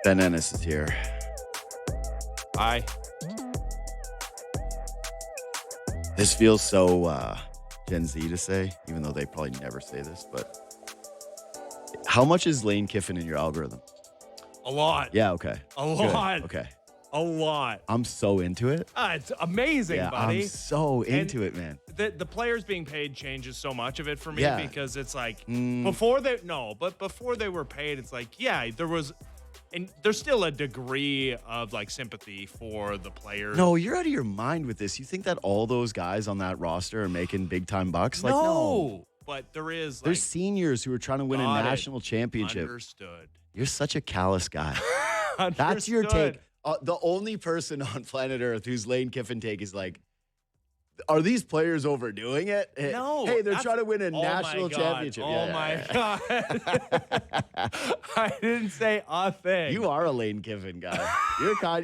Ben Ennis is here. Hi. This feels so Gen Z to say, even though they probably never say this, but how much is Lane Kiffin in your algorithm? A lot. Yeah, okay. A lot. Good. Okay. A lot. I'm so into it. It's amazing, Yeah, buddy. I'm so into it, man. The players being paid changes so much of it for me Yeah. because it's like before they were paid, it's like, yeah, there was, and there's still a degree of like sympathy for the players. No, you're out of your mind with this. You think that all those guys on that roster are making big time bucks? Like, no. But there is. There's seniors who are trying to win a national championship. Understood. You're such a callous guy. That's your take. The only person on planet Earth whose Lane Kiffin take is like, are these players overdoing it? No. Hey, they're trying to win a national championship. Oh, my God. I didn't say a thing. You are a Lane Kiffin guy.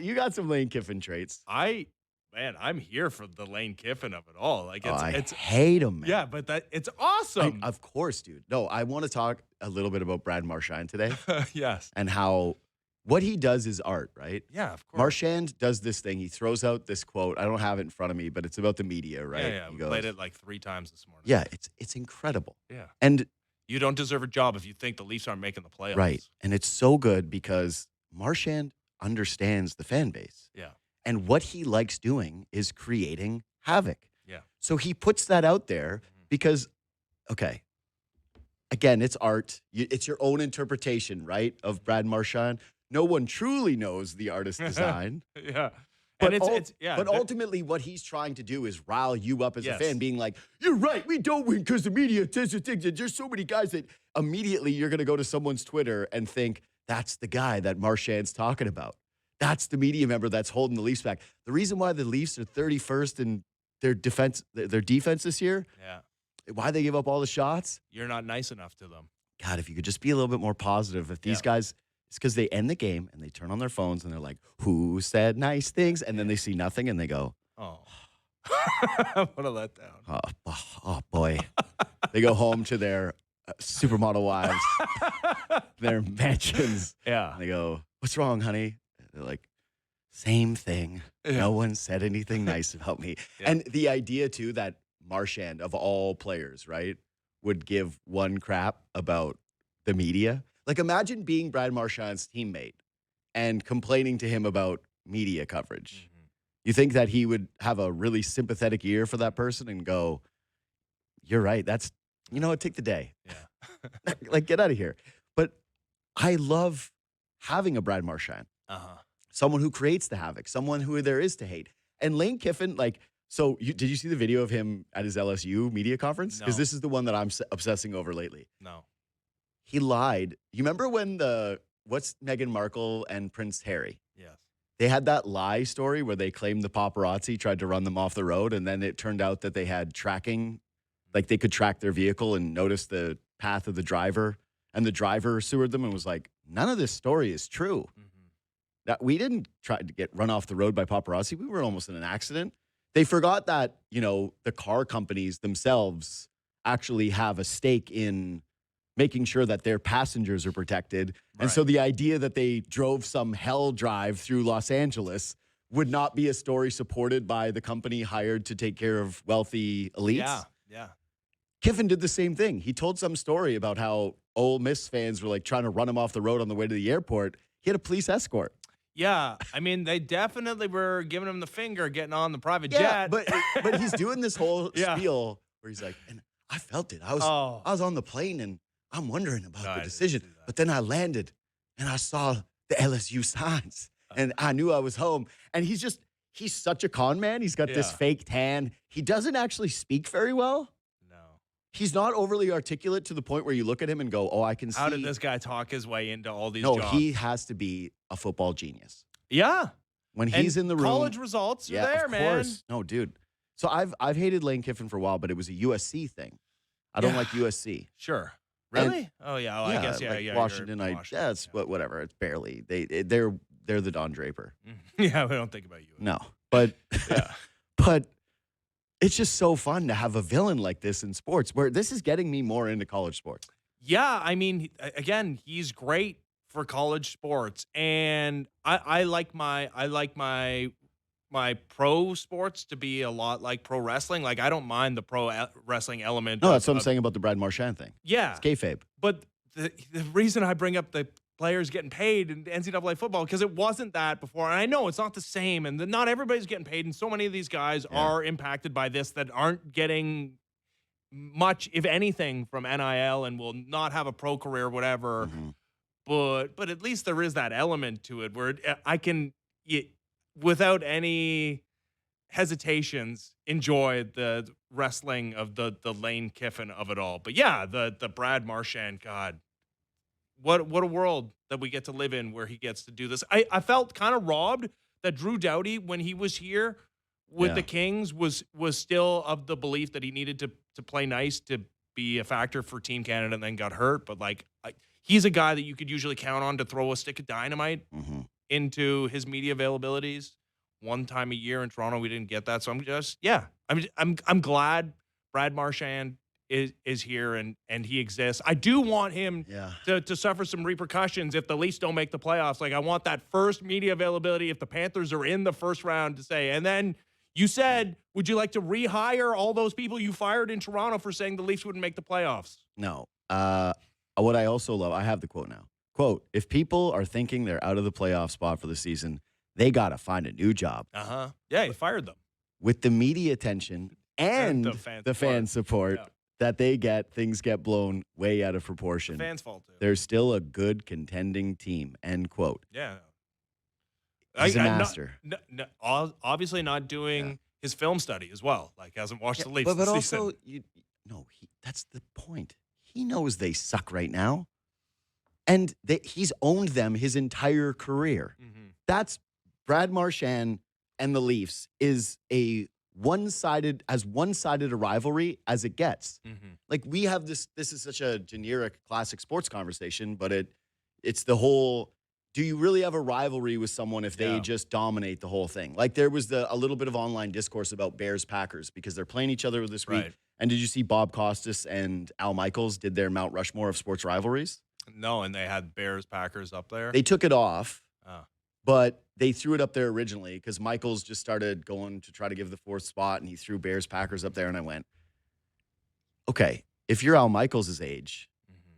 You got some Lane Kiffin traits. I'm here for the Lane Kiffin of it all. Like I hate him, man. Yeah, but it's awesome. Of course, dude. No, I want to talk a little bit about Brad Marchand today. Yes. And how what he does is art, right? Yeah, of course. Marchand does this thing. He throws out this quote. I don't have it in front of me, but it's about the media, right? Yeah. We played it like 3 times this morning. Yeah, it's incredible. Yeah. And you don't deserve a job if you think the Leafs aren't making the playoffs. right. And it's so good because Marchand understands the fan base. Yeah. And what he likes doing is creating havoc. Yeah. So he puts that out there because, okay, again, it's art. It's your own interpretation, right, of Brad Marchand. No one truly knows the artist's design. Yeah. But, But ultimately, what he's trying to do is rile you up as a Yes. fan, being like, you're right, we don't win because the media says things. There's so many guys that immediately you're going to go to someone's Twitter and think, that's the guy that Marchand's talking about. That's the media member that's holding the Leafs back. The reason why the Leafs are 31st in their defense this year, why they give up all the shots. You're not nice enough to them. God, if you could just be a little bit more positive. If these guys, it's because they end the game and they turn on their phones and they're like, who said nice things? And then they see nothing and they go, oh. What a letdown. Oh boy. They go home to their supermodel wives, their mansions. Yeah. And they go, what's wrong, honey? They're like, same thing. Yeah. No one said anything nice about me. Yeah. And the idea, too, that Marchand, of all players, right, would give one crap about the media. Like, imagine being Brad Marchand's teammate and complaining to him about media coverage. Mm-hmm. You think that he would have a really sympathetic ear for that person and go, you're right. That's, you know what, take the day. Yeah. Like, get out of here. But I love having a Brad Marchand. Someone who creates the havoc, someone who there is to hate. And Lane Kiffin, like, so did you see the video of him at his LSU media conference? Because this is the one that I'm obsessing over lately. No. He lied. You remember when what's Meghan Markle and Prince Harry? Yes. They had that lie story where they claimed the paparazzi tried to run them off the road, and then it turned out that they had tracking, like they could track their vehicle and notice the path of the driver, and the driver sued them and was like, none of this story is true. That we didn't try to get run off the road by paparazzi. We were almost in an accident. They forgot that, the car companies themselves actually have a stake in making sure that their passengers are protected. Right. And so the idea that they drove some hell drive through Los Angeles would not be a story supported by the company hired to take care of wealthy elites. Yeah. Kiffin did the same thing. He told some story about how Ole Miss fans were like trying to run him off the road on the way to the airport. He had a police escort. Yeah, I mean, they definitely were giving him the finger getting on the private Yeah, jet. but he's doing this whole spiel where he's like, and I felt it. I was on the plane and I'm wondering about the decision. But then I landed and I saw the LSU signs and I knew I was home. And he's such a con man. He's got this fake tan. He doesn't actually speak very well. He's not overly articulate to the point where you look at him and go, oh, I can see. How did this guy talk his way into all these No, jobs? he has to be a football genius. Yeah. When he's in the room. College results are there, of man. Course. No, dude. So I've hated Lane Kiffin for a while, but it was a USC thing. I don't like USC. Sure. Really? And, I guess, like Washington, Washington, whatever. It's barely. They're the Don Draper. Yeah, we don't think about you. No. But, Yeah. but it's just so fun to have a villain like this in sports, where this is getting me more into college sports. Yeah, I mean, again, he's great for college sports, and I like my pro sports to be a lot like pro wrestling. Like, I don't mind the wrestling element. No, that's what I'm saying about the Brad Marchand thing. Yeah. It's kayfabe. But the reason I bring up the players getting paid in NCAA football, because it wasn't that before. And I know it's not the same, and not everybody's getting paid, and so many of these guys are impacted by this that aren't getting much, if anything, from NIL and will not have a pro career, whatever. But at least there is that element to it where I can, without any hesitations, enjoy the wrestling of the Lane Kiffin of it all. But yeah, the Brad Marchand, God, what a world that we get to live in where he gets to do this. I felt kind of robbed that Drew Doughty, when he was here with the Kings, was still of the belief that he needed to play nice to be a factor for Team Canada, and then got hurt. But like, he's a guy that you could usually count on to throw a stick of dynamite into his media availabilities. One time a year in Toronto, we didn't get that. So I'm glad Brad Marchand is here and he exists. I do want him to suffer some repercussions if the Leafs don't make the playoffs. Like, I want that first media availability if the Panthers are in the first round to say, and then you said, would you like to rehire all those people you fired in Toronto for saying the Leafs wouldn't make the playoffs? No. What I also love, I have the quote now. Quote, if people are thinking they're out of the playoff spot for the season, they got to find a new job. Yeah, he fired them. With the media attention and the fan support that they get, things get blown way out of proportion. The fans' fault, too. They're still a good contending team, end quote. Yeah. He's a master. Obviously not doing his film study as well. Like, hasn't watched the Leafs but this also, season. that's the point. He knows they suck right now. And he's owned them his entire career. That's Brad Marchand and the Leafs is a one-sided a rivalry as it gets. Like, we have this is such a generic classic sports conversation, but it's the whole, do you really have a rivalry with someone if they just dominate the whole thing? Like, there was a little bit of online discourse about Bears-Packers because they're playing each other this week. Right. And did you see Bob Costas and Al Michaels did their Mount Rushmore of sports rivalries? No, and they had Bears-Packers up there. They took it off, but they threw it up there originally because Michaels just started going to try to give the fourth spot, and he threw Bears-Packers up there, and I went, okay, if you're Al Michaels' age,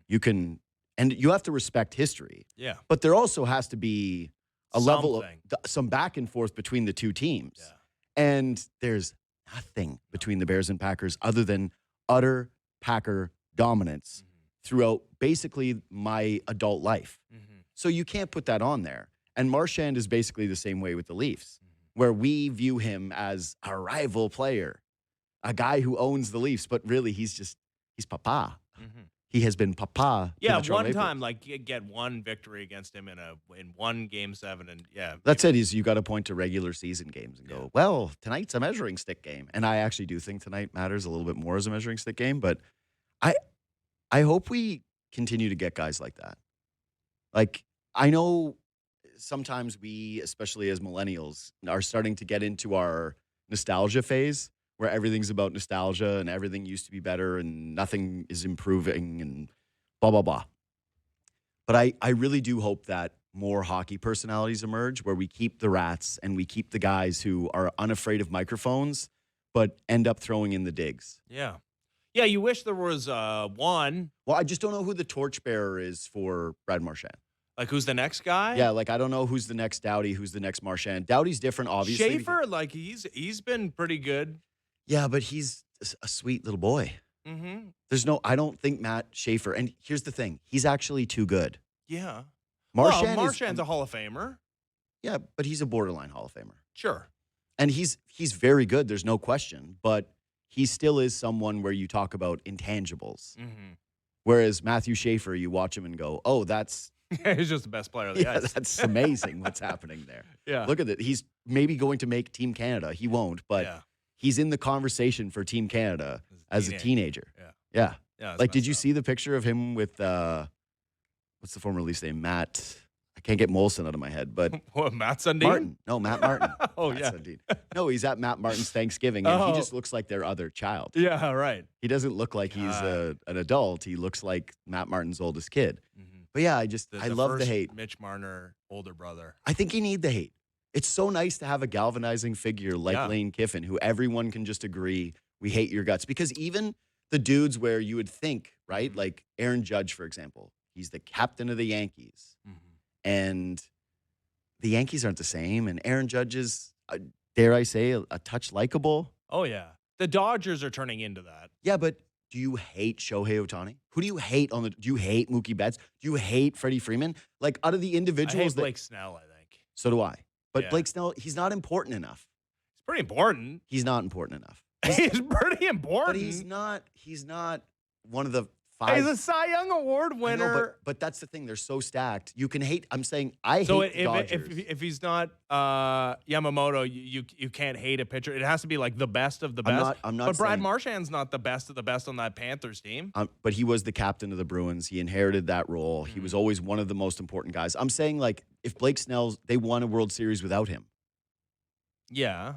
you can, and you have to respect history. Yeah. But there also has to be a level of some back and forth between the two teams. Yeah. And there's nothing between the Bears and Packers other than utter Packer dominance throughout basically my adult life. So you can't put that on there. And Marchand is basically the same way with the Leafs, where we view him as a rival player, a guy who owns the Leafs, but really he's papa. He has been papa. Yeah, one time, like, get one victory against him in one Game 7, and that's it. You got to point to regular season games and go, well, tonight's a measuring stick game, and I actually do think tonight matters a little bit more as a measuring stick game. But I hope we continue to get guys like that. Like, I know sometimes we, especially as millennials, are starting to get into our nostalgia phase where everything's about nostalgia and everything used to be better and nothing is improving and blah, blah, blah. But I really do hope that more hockey personalities emerge where we keep the rats and we keep the guys who are unafraid of microphones but end up throwing in the digs. Yeah. Yeah, you wish there was one. Well, I just don't know who the torchbearer is for Brad Marchand. Like, who's the next guy? Yeah, like, I don't know who's the next Doughty, who's the next Marchand. Doughty's different, obviously. Schaefer, like, he's been pretty good. Yeah, but he's a sweet little boy. I don't think Matt Schaefer, and here's the thing, he's actually too good. Yeah. Marchand's a Hall of Famer. Yeah, but he's a borderline Hall of Famer. Sure. And he's very good, there's no question, but he still is someone where you talk about intangibles. Whereas Matthew Schaefer, you watch him and go, oh, that's... He's just the best player of the ice. That's amazing what's happening there. Yeah. Look at it. He's maybe going to make Team Canada. He won't, but he's in the conversation for Team Canada as a teenager. Yeah. Like, did you see the picture of him with, what's the former Leafs name? Matt... I can't get Molson out of my head, but... What, Matt Sundin? Martin. No, Matt Martin. Matt Sundin. No, he's at Matt Martin's Thanksgiving, and he just looks like their other child. Yeah, right. He doesn't look like he's an adult. He looks like Matt Martin's oldest kid. But yeah, I love the first hate. Mitch Marner older brother. I think you need the hate. It's so nice to have a galvanizing figure like Lane Kiffin, who everyone can just agree, we hate your guts. Because even the dudes where you would think, right, like Aaron Judge, for example, he's the captain of the Yankees. And the Yankees aren't the same. And Aaron Judge is, dare I say, a touch likable. Oh, yeah. The Dodgers are turning into that. Yeah, but do you hate Shohei Ohtani? Who do you hate do you hate Mookie Betts? Do you hate Freddie Freeman? Like, out of the individuals. I hate Blake Snell, I think. So do I. But Blake Snell, he's not important enough. It's pretty important. He's not important enough. He's pretty important. But he's not one of the five. He's a Cy Young Award winner. Know, but that's the thing. They're so stacked. You can hate. I'm saying I hate the Dodgers. If he's not Yamamoto, you can't hate a pitcher. It has to be like the best of the best. I'm not But Brad saying, Marchand's not the best of the best on that Panthers team. But he was the captain of the Bruins. He inherited that role. He was always one of the most important guys. I'm saying, like, if Blake Snell's, they won a World Series without him. Yeah.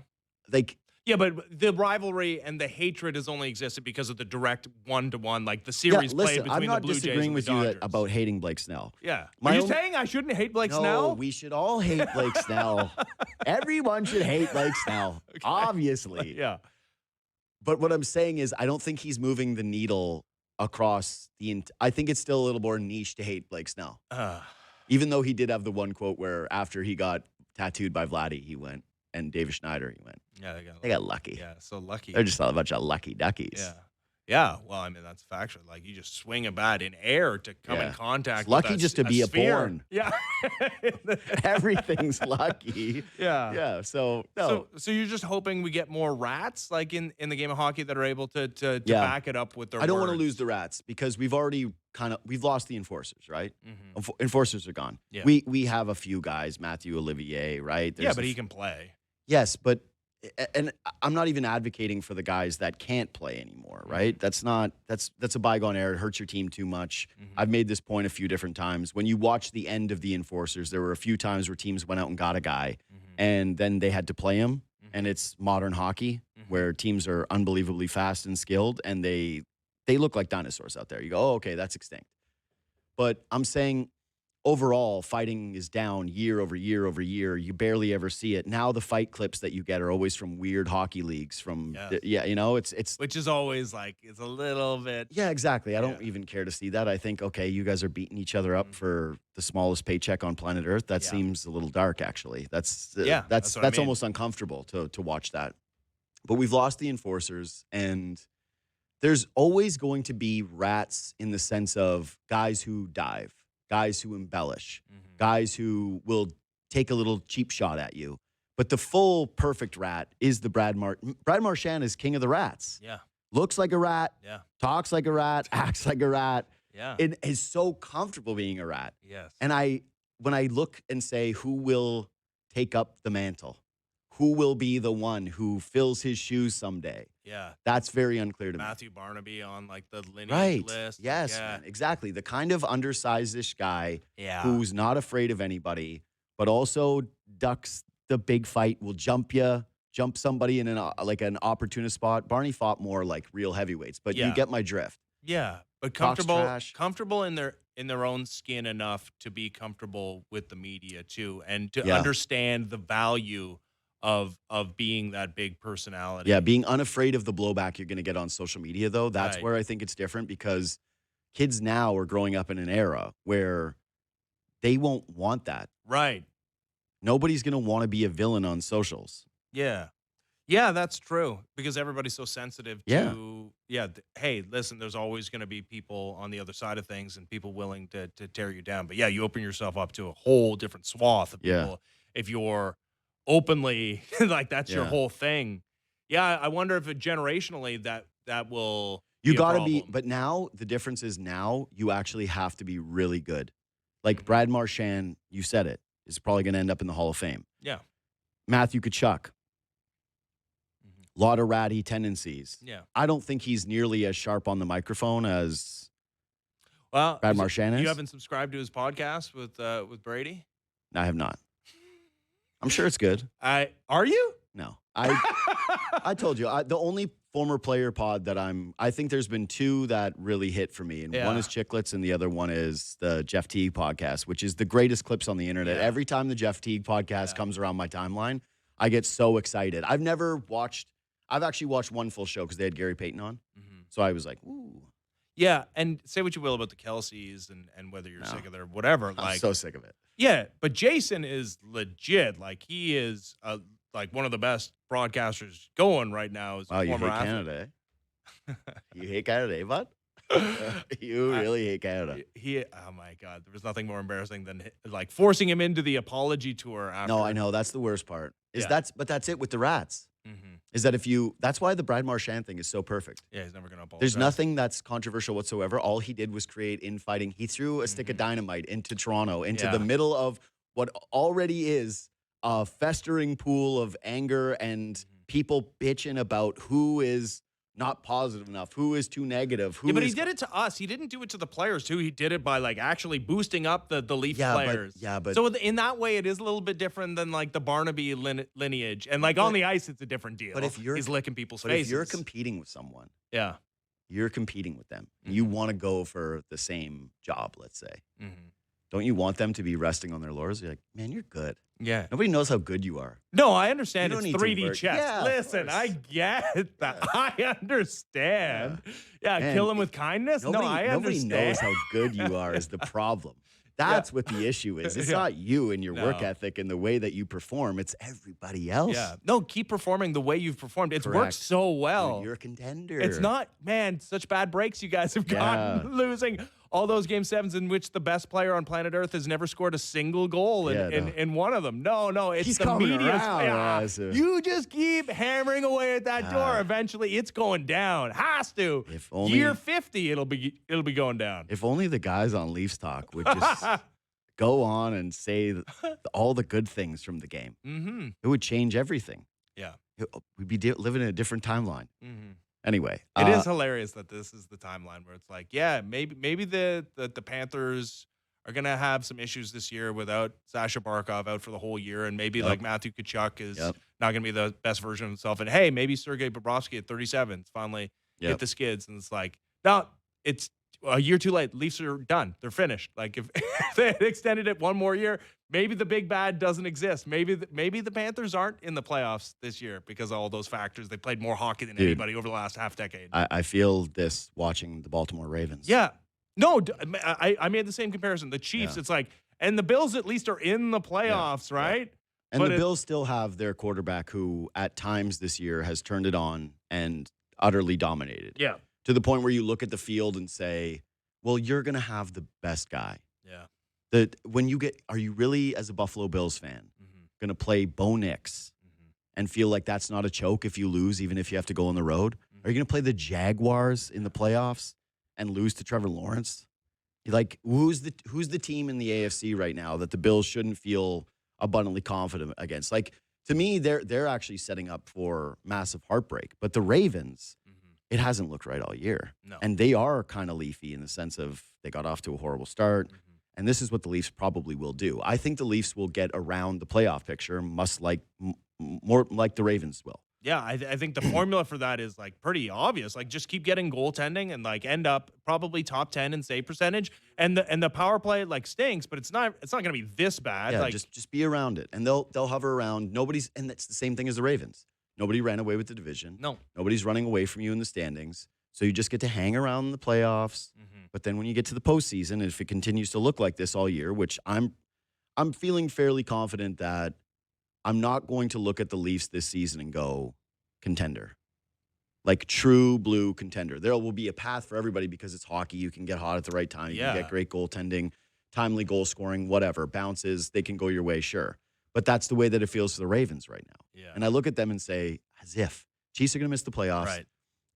Like. Yeah, but the rivalry and the hatred has only existed because of the direct one-to-one, like the series played between the Blue Jays and the Dodgers. I'm not disagreeing with you about hating Blake Snell. Yeah. Are you saying I shouldn't hate Blake Snell? No, we should all hate Blake Snell. Everyone should hate Blake Snell, obviously. Yeah. But what I'm saying is I don't think he's moving the needle across I think it's still a little more niche to hate Blake Snell. Even though he did have the one quote where after he got tattooed by Vladdy, he went, and David Schneider, he went. Yeah, they got lucky. Yeah, so lucky. They're just a bunch of lucky duckies. Yeah. Yeah, well, I mean, that's factual. Like, you just swing a bat in air to come in contact it's lucky with just to be a sphere. porn. Yeah. Everything's lucky. Yeah. Yeah, so, no. So you're just hoping we get more rats, like in the game of hockey, that are able to back it up with their I don't want words. to lose the rats because we've already we've lost the enforcers, right? Enforcers are gone. Yeah. We have a few guys, Matthew Olivier, right? But he can play. Yes, but and I'm not even advocating for the guys that can't play anymore, right? That's a bygone era. It hurts your team too much. I've made this point a few different times. When you watch the end of the enforcers, there were a few times where teams went out and got a guy, and then they had to play him. And it's modern hockey where teams are unbelievably fast and skilled, and they look like dinosaurs out there. You go, oh, okay, that's extinct. But I'm saying, overall, fighting is down year over year over year. You barely ever see it. Now the fight clips that you get are always from weird hockey leagues. It's which is always like, it's a little bit. Yeah, exactly. I don't even care to see that. I think, okay, you guys are beating each other up for the smallest paycheck on planet Earth. That seems a little dark, actually. That's almost uncomfortable to watch that. But we've lost the enforcers, and there's always going to be rats in the sense of guys who dive, guys who embellish, guys who will take a little cheap shot at you. But the full perfect rat is the Brad Marchand is king of the rats. Yeah. Looks like a rat. Yeah. Talks like a rat. Acts like a rat. Yeah. And is so comfortable being a rat. Yes. And when I look and say, who will take up the mantle? Who will be the one who fills his shoes someday? Yeah. That's very unclear to me. Matthew Barnaby on like the lineage list. Yes, man, exactly. The kind of undersized-ish guy who's not afraid of anybody, but also ducks the big fight, will jump somebody in an opportunist spot. Barney fought more like real heavyweights, but you get my drift. Yeah, but comfortable in their own skin enough to be comfortable with the media too, and to understand the value of being that big personality. Yeah, being unafraid of the blowback you're going to get on social media, though, that's where I think it's different, because kids now are growing up in an era where they won't want that. Right. Nobody's going to want to be a villain on socials. Yeah. Yeah, that's true, because everybody's so sensitive to, hey, listen, there's always going to be people on the other side of things and people willing to tear you down. But yeah, you open yourself up to a whole different swath of people if you're openly like that's your whole thing. Yeah, I wonder if generationally that will you got to be, but now the difference is now you actually have to be really good. Like Brad Marchand, you said it, is probably going to end up in the Hall of Fame. Yeah. Matthew Tkachuk. Lot of ratty tendencies. Yeah. I don't think he's nearly as sharp on the microphone as Brad Marchand is. You haven't subscribed to his podcast with Brady? No, I have not. I'm sure it's good. Are you? No. I told you, the only former player pod that I think there's been two that really hit for me. And one is Chicklets and the other one is the Jeff Teague podcast, which is the greatest clips on the internet. Every time the Jeff Teague podcast comes around my timeline, I get so excited. I've actually watched one full show because they had Gary Payton on. So I was like, ooh. Yeah, and say what you will about the Kelseys and whether you're sick of their whatever. I'm so sick of it. Yeah, but Jason is legit. Like, he is like one of the best broadcasters going right now. As you hate former athlete. Canada, eh? You hate Canada, eh, bud? You really hate Canada. Oh my God, there was nothing more embarrassing than like forcing him into the apology tour after. No, I know. That's the worst part. But that's it with the Rats. Is that that's why the Brad Marchand thing is so perfect. Yeah, he's never going to apologize. There's nothing that's controversial whatsoever. All he did was create infighting. He threw a stick of dynamite into Toronto, into the middle of what already is a festering pool of anger and people bitching about who is not positive enough, who is too negative. But he did it to us. He didn't do it to the players, too. He did it by, like, actually boosting up the Leaf players. But so in that way, it is a little bit different than, like, the Barnaby lineage. And, like, on the ice, it's a different deal. But if he's licking people's faces. If you're competing with someone, yeah, you're competing with them. You want to go for the same job, let's say. Don't you want them to be resting on their laurels? You're like, man, you're good. Yeah. Nobody knows how good you are. No, I understand. You It's don't need 3D to chess. Yeah, listen, I get that. I understand. Yeah, Man, kill him with kindness? Nobody, I understand. Nobody knows how good you are is the problem. That's what the issue is. It's not you and your work ethic and the way that you perform. It's everybody else. Yeah. No, keep performing the way you've performed. It's worked so well. You're a contender. It's not, man, such bad breaks you guys have gotten losing all those game sevens in which the best player on planet Earth has never scored a single goal in one of them. No, it's He's the media. You You just keep hammering away at that door. Eventually, it's going down. Has to. If only, Year 50, it'll be going down. If only the guys on Leafs Talk would just go on and say all the good things from the game. It would change everything. Yeah. We'd be living in a different timeline. Anyway, it is hilarious that this is the timeline where it's like, yeah, maybe the Panthers are gonna have some issues this year without Sasha Barkov out for the whole year, and maybe like Matthew Tkachuk is not gonna be the best version of himself. And hey, maybe Sergei Bobrovsky at 37 finally hit the skids, and it's like, no, it's a year too late. Leafs are done. They're finished. Like if they had extended it one more year, maybe the big bad doesn't exist. Maybe the Panthers aren't in the playoffs this year because of all those factors. They played more hockey than anybody over the last half decade. I feel this watching the Baltimore Ravens. Yeah. No, I made the same comparison. The Chiefs, it's like, and the Bills at least are in the playoffs, right? And the Bills still have their quarterback who at times this year has turned it on and utterly dominated. Yeah. To the point where you look at the field and say, well, you're going to have the best guy. Yeah. Are you really, as a Buffalo Bills fan, going to play Bo Nix and feel like that's not a choke if you lose, even if you have to go on the road? Are you going to play the Jaguars in the playoffs and lose to Trevor Lawrence? Like, who's the team in the AFC right now that the Bills shouldn't feel abundantly confident against? Like, to me, they're actually setting up for massive heartbreak. But the Ravens, it hasn't looked right all year. No. And they are kind of leafy in the sense of they got off to a horrible start. And this is what the Leafs probably will do. I think the Leafs will get around the playoff picture, more like the Ravens will. Yeah, I think the formula for that is like pretty obvious. Like just keep getting goaltending and like end up probably top 10 in save percentage. And the power play like stinks, but it's not going to be this bad. Yeah, like, just be around it, and they'll hover around. And that's the same thing as the Ravens. Nobody ran away with the division. No, nobody's running away from you in the standings. So you just get to hang around the playoffs. But then when you get to the postseason, if it continues to look like this all year, which I'm feeling fairly confident that I'm not going to look at the Leafs this season and go contender, like true blue contender. There will be a path for everybody because it's hockey. You can get hot at the right time. You can get great goaltending, timely goal scoring, whatever. Bounces, they can go your way, sure. But that's the way that it feels to the Ravens right now. Yeah. And I look at them and say, as if Chiefs are going to miss the playoffs. Right.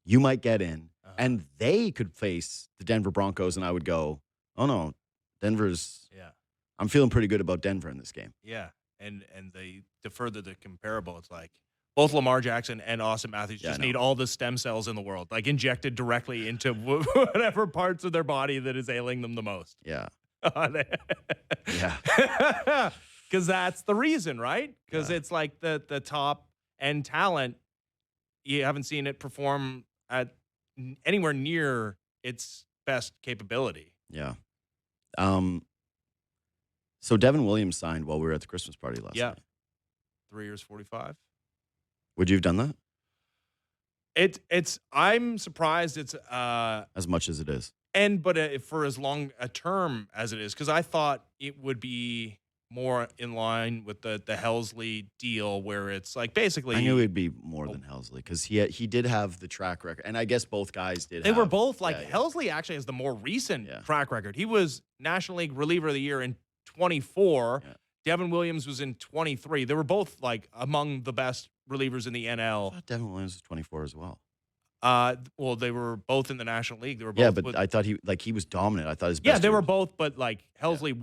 You might get in, and they could face the Denver Broncos, and I would go, oh, no, Denver's – I'm feeling pretty good about Denver in this game. Yeah, and to further the comparable, it's like both Lamar Jackson and Austin Matthews just need all the stem cells in the world, like injected directly into whatever parts of their body that is ailing them the most. Yeah. Yeah. Because that's the reason, right? Because it's like the top end talent you haven't seen it perform at anywhere near its best capability. Yeah. So Devin Williams signed while we were at the Christmas party last night. 3 years, 45. Would you have done that? I'm surprised it's as much as it is. But for as long a term as it is, because I thought it would be more in line with the Helsley deal, where it's like basically. I knew it'd be more than Helsley because he did have the track record, and I guess both guys did. They were both like Helsley actually has the more recent Yeah. track record. He was National League Reliever of the Year in 24. Yeah. Devin Williams was in 23. They were both like among the best relievers in the I NL. thought Devin Williams was 24 as well. Well, they were both in the National League. They were both. Yeah, but I thought he was dominant. I thought his best. Yeah, they year were was- both, but like Helsley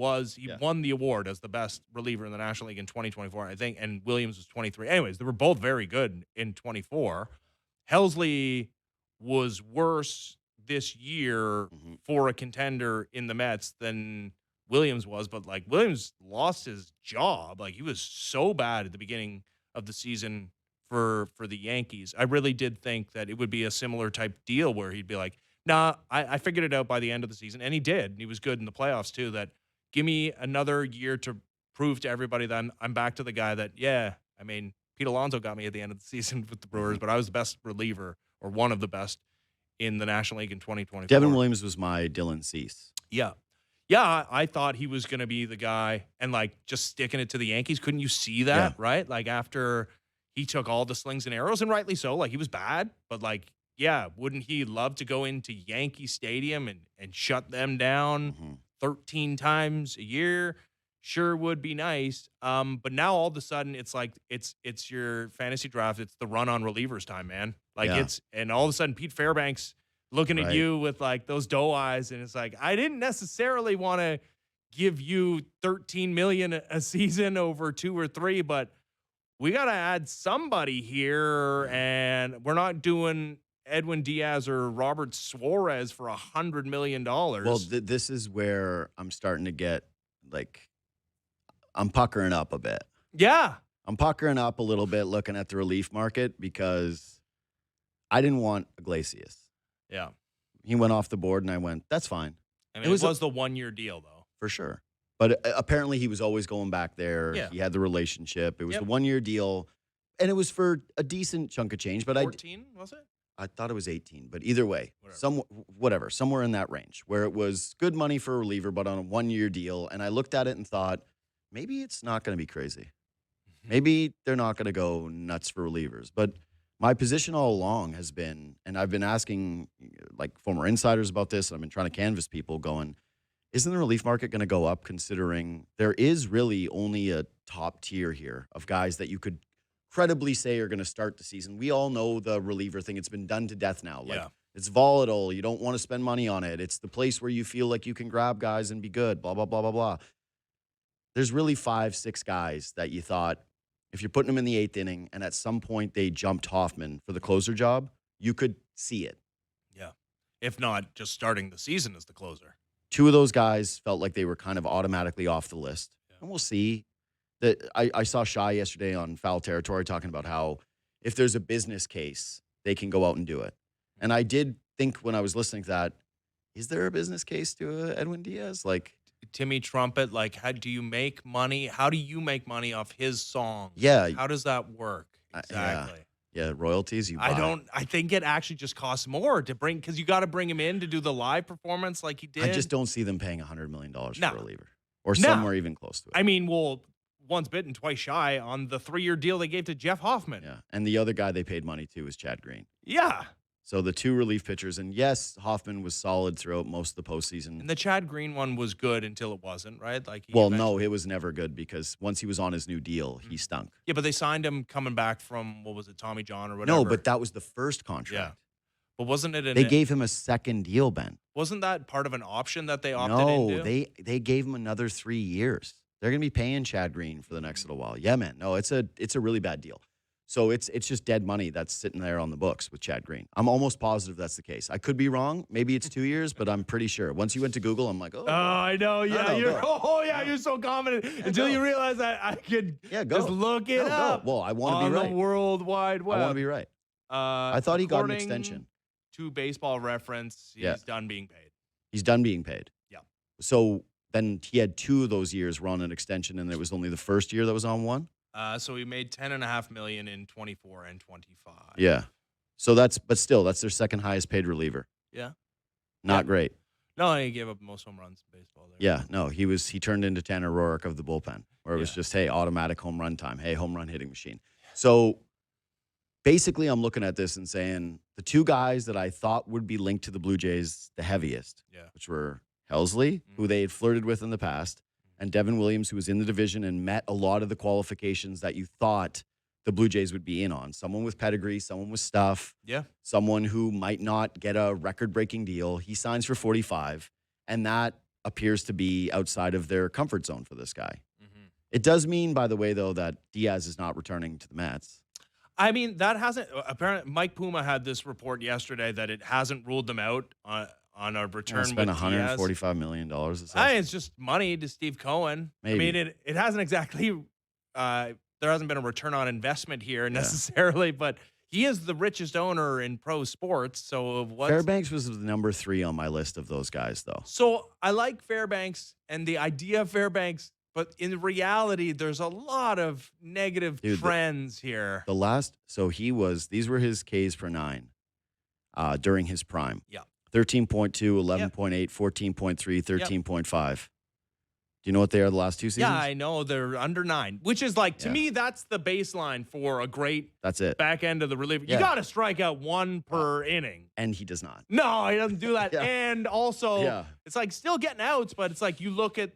won the award as the best reliever in the National League in 2024, I think, and Williams was 23. Anyways, they were both very good in 24. Helsley was worse this year for a contender in the Mets than Williams was, but like Williams lost his job. Like he was so bad at the beginning of the season for the Yankees. I really did think that it would be a similar type deal where he'd be like, nah, I figured it out by the end of the season. And he did. And he was good in the playoffs too. That give me another year to prove to everybody that I'm back to the guy that, I mean, Pete Alonso got me at the end of the season with the Brewers, but I was the best reliever or one of the best in the National League in 2024. Devin Williams was my Dylan Cease. Yeah. Yeah, I thought he was going to be the guy and like just sticking it to the Yankees. Couldn't you see that, right? Like after he took all the slings and arrows, and rightly so. Like he was bad, but like, yeah, wouldn't he love to go into Yankee Stadium and shut them down 13 times a year? Sure would be nice. But now all of a sudden it's like it's your fantasy draft. It's the run on relievers time, man. Like and all of a sudden Pete Fairbanks looking at you with like those doe eyes, and it's like I didn't necessarily want to give you $13 million a season over 2 or 3, but we got to add somebody here, and we're not doing Edwin Diaz or Robert Suarez for $100 million. Well, this is where I'm starting to get like, I'm puckering up a bit. Yeah. I'm puckering up a little bit looking at the relief market because I didn't want Iglesias. Yeah. He went off the board, and I went, that's fine. I mean, it was the 1-year deal, though. For sure. But apparently he was always going back there. Yeah. He had the relationship. It was the 1-year deal, and it was for a decent chunk of change. But 14, was it? I thought it was 18. But either way, somewhere in that range where it was good money for a reliever, but on a 1-year deal. And I looked at it and thought, maybe it's not going to be crazy. Maybe they're not going to go nuts for relievers. But my position all along has been, and I've been asking like former insiders about this, and I've been trying to canvass people going, isn't the relief market going to go up considering there is really only a top tier here of guys that you could credibly say are going to start the season? We all know the reliever thing. It's been done to death now. Like, it's volatile. You don't want to spend money on it. It's the place where you feel like you can grab guys and be good, blah, blah, blah, blah, blah. There's really 5-6 guys that you thought, if you're putting them in the 8th inning and at some point they jumped Hoffman for the closer job, you could see it. Yeah. If not, just starting the season as the closer. 2 of those guys felt like they were kind of automatically off the list. And we'll see. That I saw Shai yesterday on Foul Territory talking about how if there's a business case, they can go out and do it. And I did think when I was listening to that, is there a business case to Edwin Diaz? Like Timmy Trumpet, like how do you make money? How do you make money off his song? Yeah. How does that work? Exactly. Yeah, royalties. I think it actually just costs more to bring, because you got to bring him in to do the live performance like he did. I just don't see them paying $100 million for a reliever or somewhere even close to it. I mean, well, once bitten, twice shy on the 3-year deal they gave to Jeff Hoffman. Yeah, and the other guy they paid money to was Chad Green. Yeah. So the 2 relief pitchers, and yes, Hoffman was solid throughout most of the postseason. And the Chad Green one was good until it wasn't, right? Like, no, it was never good because once he was on his new deal, he stunk. Yeah, but they signed him coming back from, what was it, Tommy John or whatever? No, but that was the first contract. Yeah. But wasn't it? They gave him a second deal, Ben. Wasn't that part of an option that they opted into? No, they gave him another 3 years. They're going to be paying Chad Green for the next little while. Yeah, man. No, it's a really bad deal. So it's just dead money that's sitting there on the books with Chad Green. I'm almost positive that's the case. I could be wrong. Maybe it's 2 years, but I'm pretty sure. Once you went to Google, I'm like, oh. Oh, I know. Yeah, you're so confident until you realize that I could just look it up. Well, I want to be right. On the World Wide Web. I want to be right. I thought he got an according extension. To Baseball Reference, he's done being paid. He's done being paid. Yeah. So then he had 2 of those years were on an extension, and it was only the first year that was on one? So he made $10.5 million in 24 and 25. Yeah. So but still, that's their second highest paid reliever. Yeah. Not great. No, he gave up most home runs in baseball there. Yeah, no, he turned into Tanner Roark of the bullpen, where it was just, hey, automatic home run time. Hey, home run hitting machine. So basically, I'm looking at this and saying the 2 guys that I thought would be linked to the Blue Jays the heaviest, which were Helsley, who they had flirted with in the past, and Devin Williams, who was in the division and met a lot of the qualifications that you thought the Blue Jays would be in on. Someone with pedigree, someone with stuff, someone who might not get a record-breaking deal. He signs for 45, and that appears to be outside of their comfort zone for this guy. It does mean, by the way, though, that Diaz is not returning to the Mets. I mean, that hasn't apparently. Mike Puma had this report yesterday that it hasn't ruled them out on a return. Spent with $145 million. It's just money to Steve Cohen. Maybe. I mean, it hasn't exactly. There hasn't been a return on investment here necessarily, but he is the richest owner in pro sports. So Fairbanks was the number 3 on my list of those guys, though. So I like Fairbanks and the idea of Fairbanks. But in reality, there's a lot of negative trends here. These were his Ks per 9 during his prime. Yeah. 13.2, 11.8, 14.3, 13.5. Do you know what they are the last 2 seasons? Yeah, I know. They're under 9, which is to me, that's the baseline for a great back end of the reliever. You got to strike out 1 per inning. And he does not. No, he doesn't do that. And also, it's still getting outs, but it's you look at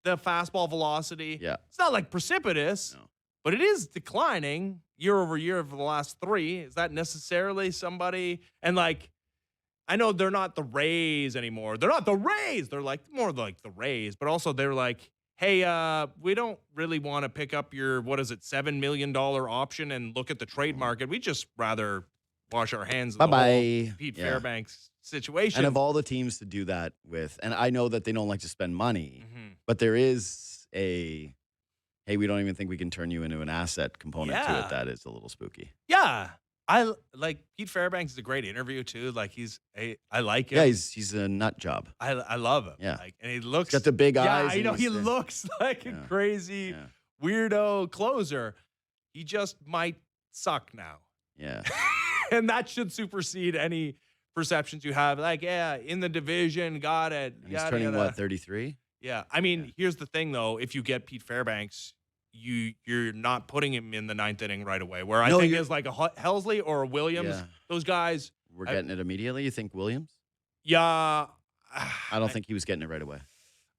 the fastball velocity. Yeah. It's not precipitous, but it is declining year over year for the last 3. Is that necessarily somebody? And I know they're not the Rays anymore. They're not the Rays. They're more like the Rays, but also they're hey, we don't really want to pick up your, $7 million option and look at the trade market. We just rather wash our hands of the whole Pete Fairbanks situation. And of all the teams to do that with, and I know that they don't like to spend money, but there is a, hey, we don't even think we can turn you into an asset component to it. That is a little spooky. Yeah. I Pete Fairbanks is a great interview too. I like him. Yeah, he's a nut job. I love him. Yeah. And he looks, he's got the big eyes. I know he looks like a crazy weirdo closer. He just might suck now. Yeah. And that should supersede any perceptions you have. In the division, got it. And he's turning 33? Yeah. I mean, here's the thing though. If you get Pete Fairbanks, you're not putting him in the 9th inning right away. Where I think is a Helsley or a Williams. Yeah. Those guys. We're getting it immediately. You think Williams? Yeah. I don't think he was getting it right away.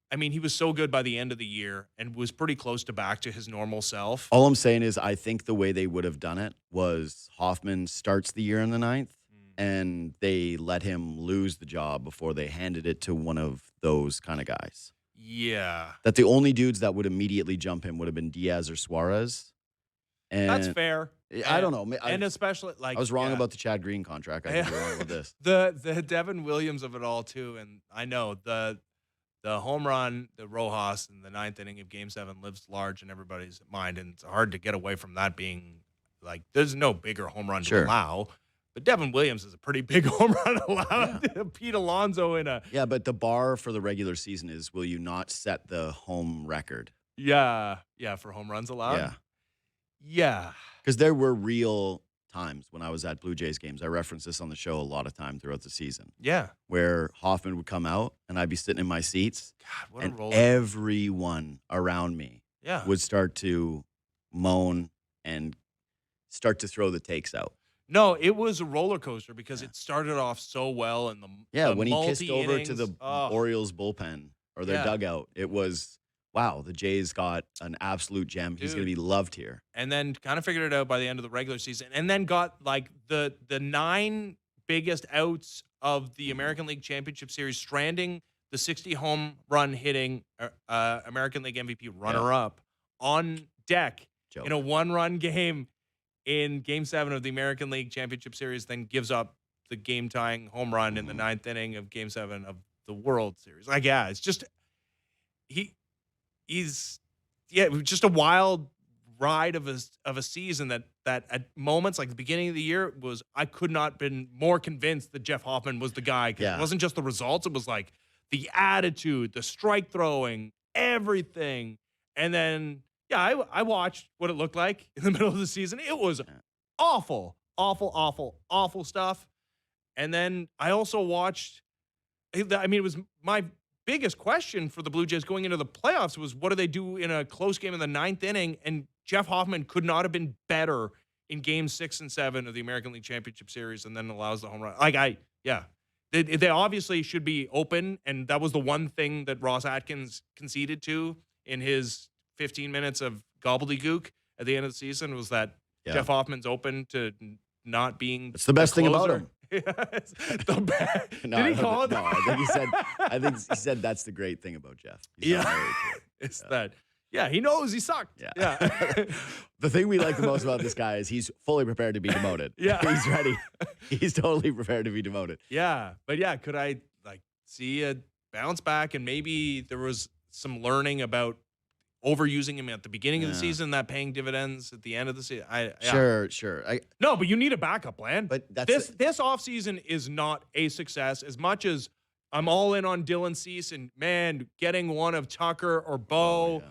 I mean, he was so good by the end of the year and was pretty close to back to his normal self. All I'm saying is I think the way they would have done it was Hoffman starts the year in the 9th and they let him lose the job before they handed it to one of those kind of guys. Yeah. That the only dudes that would immediately jump him would have been Diaz or Suarez. And that's fair. I don't know. And especially I was wrong about the Chad Green contract. I could be wrong with this. The Devin Williams of it all too. And I know the home run, the Rojas in the 9th inning of Game 7 lives large in everybody's mind. And it's hard to get away from that being there's no bigger home run to allow. But Devin Williams is a pretty big home run allowed. Yeah. Pete Alonso in a... Yeah, but the bar for the regular season is, will you not set the home record? Yeah. Yeah, for home runs allowed? Yeah. Yeah. Because there were real times when I was at Blue Jays games. I referenced this on the show a lot of time throughout the season. Yeah. Where Hoffman would come out, and I'd be sitting in my seats. God, what a and roller. Everyone around me would start to moan and start to throw the takes out. No, it was a roller coaster because it started off so well in the when he kissed over to the Orioles bullpen or their dugout, it was, wow, the Jays got an absolute gem. Dude. He's going to be loved here. And then kind of figured it out by the end of the regular season and then got the 9 biggest outs of the American League Championship Series, stranding the 60 home run hitting American League MVP runner-up on deck in a 1-run game. In Game 7 of the American League Championship Series, then gives up the game-tying home run in the 9th inning of Game 7 of the World Series. It's just he's just a wild ride of a season that at moments like the beginning of the year was I could not been more convinced that Jeff Hoffman was the guy, because it wasn't just the results, it was like the attitude, the strike throwing, everything. And then I watched what it looked like in the middle of the season. It was awful, awful, awful, awful stuff. And then I also watched, I mean, it was my biggest question for the Blue Jays going into the playoffs was, what do they do in a close game in the 9th inning? And Jeff Hoffman could not have been better in games 6 and 7 of the American League Championship Series, and then allows the home run. They obviously should be open, and that was the one thing that Ross Atkins conceded to in his 15 minutes of gobbledygook at the end of the season, was that Jeff Hoffman's open to not being. It's the best thing about him. Yes. Did he call it? No, I think he said that's the great thing about Jeff. It's that. Yeah, he knows he sucked. Yeah. The thing we like the most about this guy is he's fully prepared to be demoted. Yeah. He's ready. He's totally prepared to be demoted. Yeah. But yeah, could I see a bounce back, and maybe there was some learning about overusing him at the beginning of the season, that paying dividends at the end of the season? Sure. No, but you need a backup plan. But this offseason is not a success as much as I'm all in on Dylan Cease, and man, getting one of Tucker or Bo.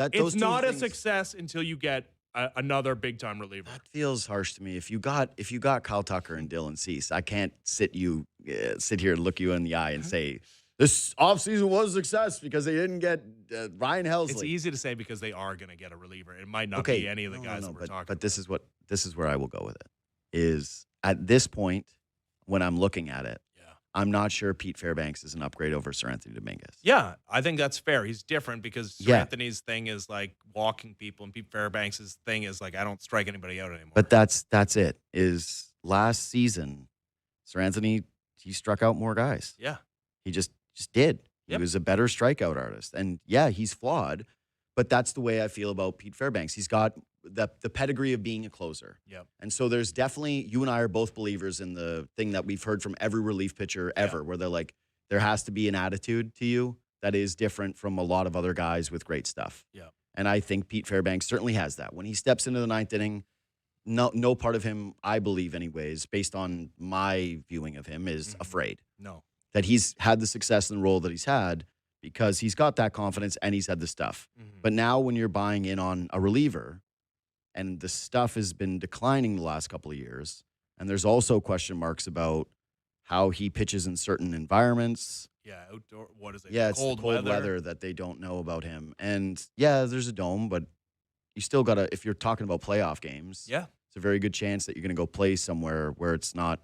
It's not a success until you get another big time reliever. That feels harsh to me. If you got Kyle Tucker and Dylan Cease, I can't sit here and look you in the eye and say this offseason was a success because they didn't get Ryan Helsley. It's easy to say because they are going to get a reliever. It might not be any of the guys that we're talking about. But this is where I will go with it. Is at this point when I'm looking at it, I'm not sure Pete Fairbanks is an upgrade over Sir Anthony Dominguez. Yeah, I think that's fair. He's different because Sir Anthony's thing is like walking people, and Pete Fairbanks' thing is like, I don't strike anybody out anymore. But that's it. Is last season, Sir Anthony, he struck out more guys. Yeah. He just did. He was a better strikeout artist. And he's flawed, but that's the way I feel about Pete Fairbanks. He's got the pedigree of being a closer. Yep. And so there's definitely, you and I are both believers in the thing that we've heard from every relief pitcher ever, where they're like, there has to be an attitude to you that is different from a lot of other guys with great stuff. Yeah. And I think Pete Fairbanks certainly has that. When he steps into the 9th inning, no part of him, I believe anyways, based on my viewing of him, is afraid. No. That he's had the success in the role that he's had because he's got that confidence and he's had the stuff. But now when you're buying in on a reliever, and the stuff has been declining the last couple of years, and there's also question marks about how he pitches in certain environments. Yeah, outdoor, what is it? Yeah, it's cold weather that they don't know about him. And there's a dome, but you still got to, if you're talking about playoff games, it's a very good chance that you're going to go play somewhere where it's not,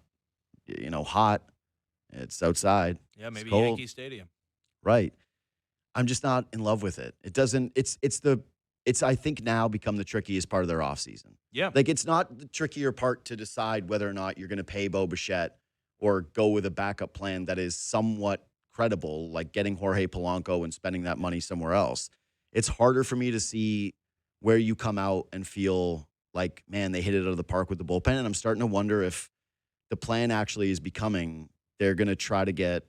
hot. It's outside. Yeah, maybe Yankee Stadium. Right. I'm just not in love with it. It doesn't, it's I think now become the trickiest part of their offseason. Yeah. Like it's not the trickier part to decide whether or not you're going to pay Bo Bichette or go with a backup plan that is somewhat credible, like getting Jorge Polanco and spending that money somewhere else. It's harder for me to see where you come out and feel like, man, they hit it out of the park with the bullpen. And I'm starting to wonder if the plan actually is becoming they're going to try to get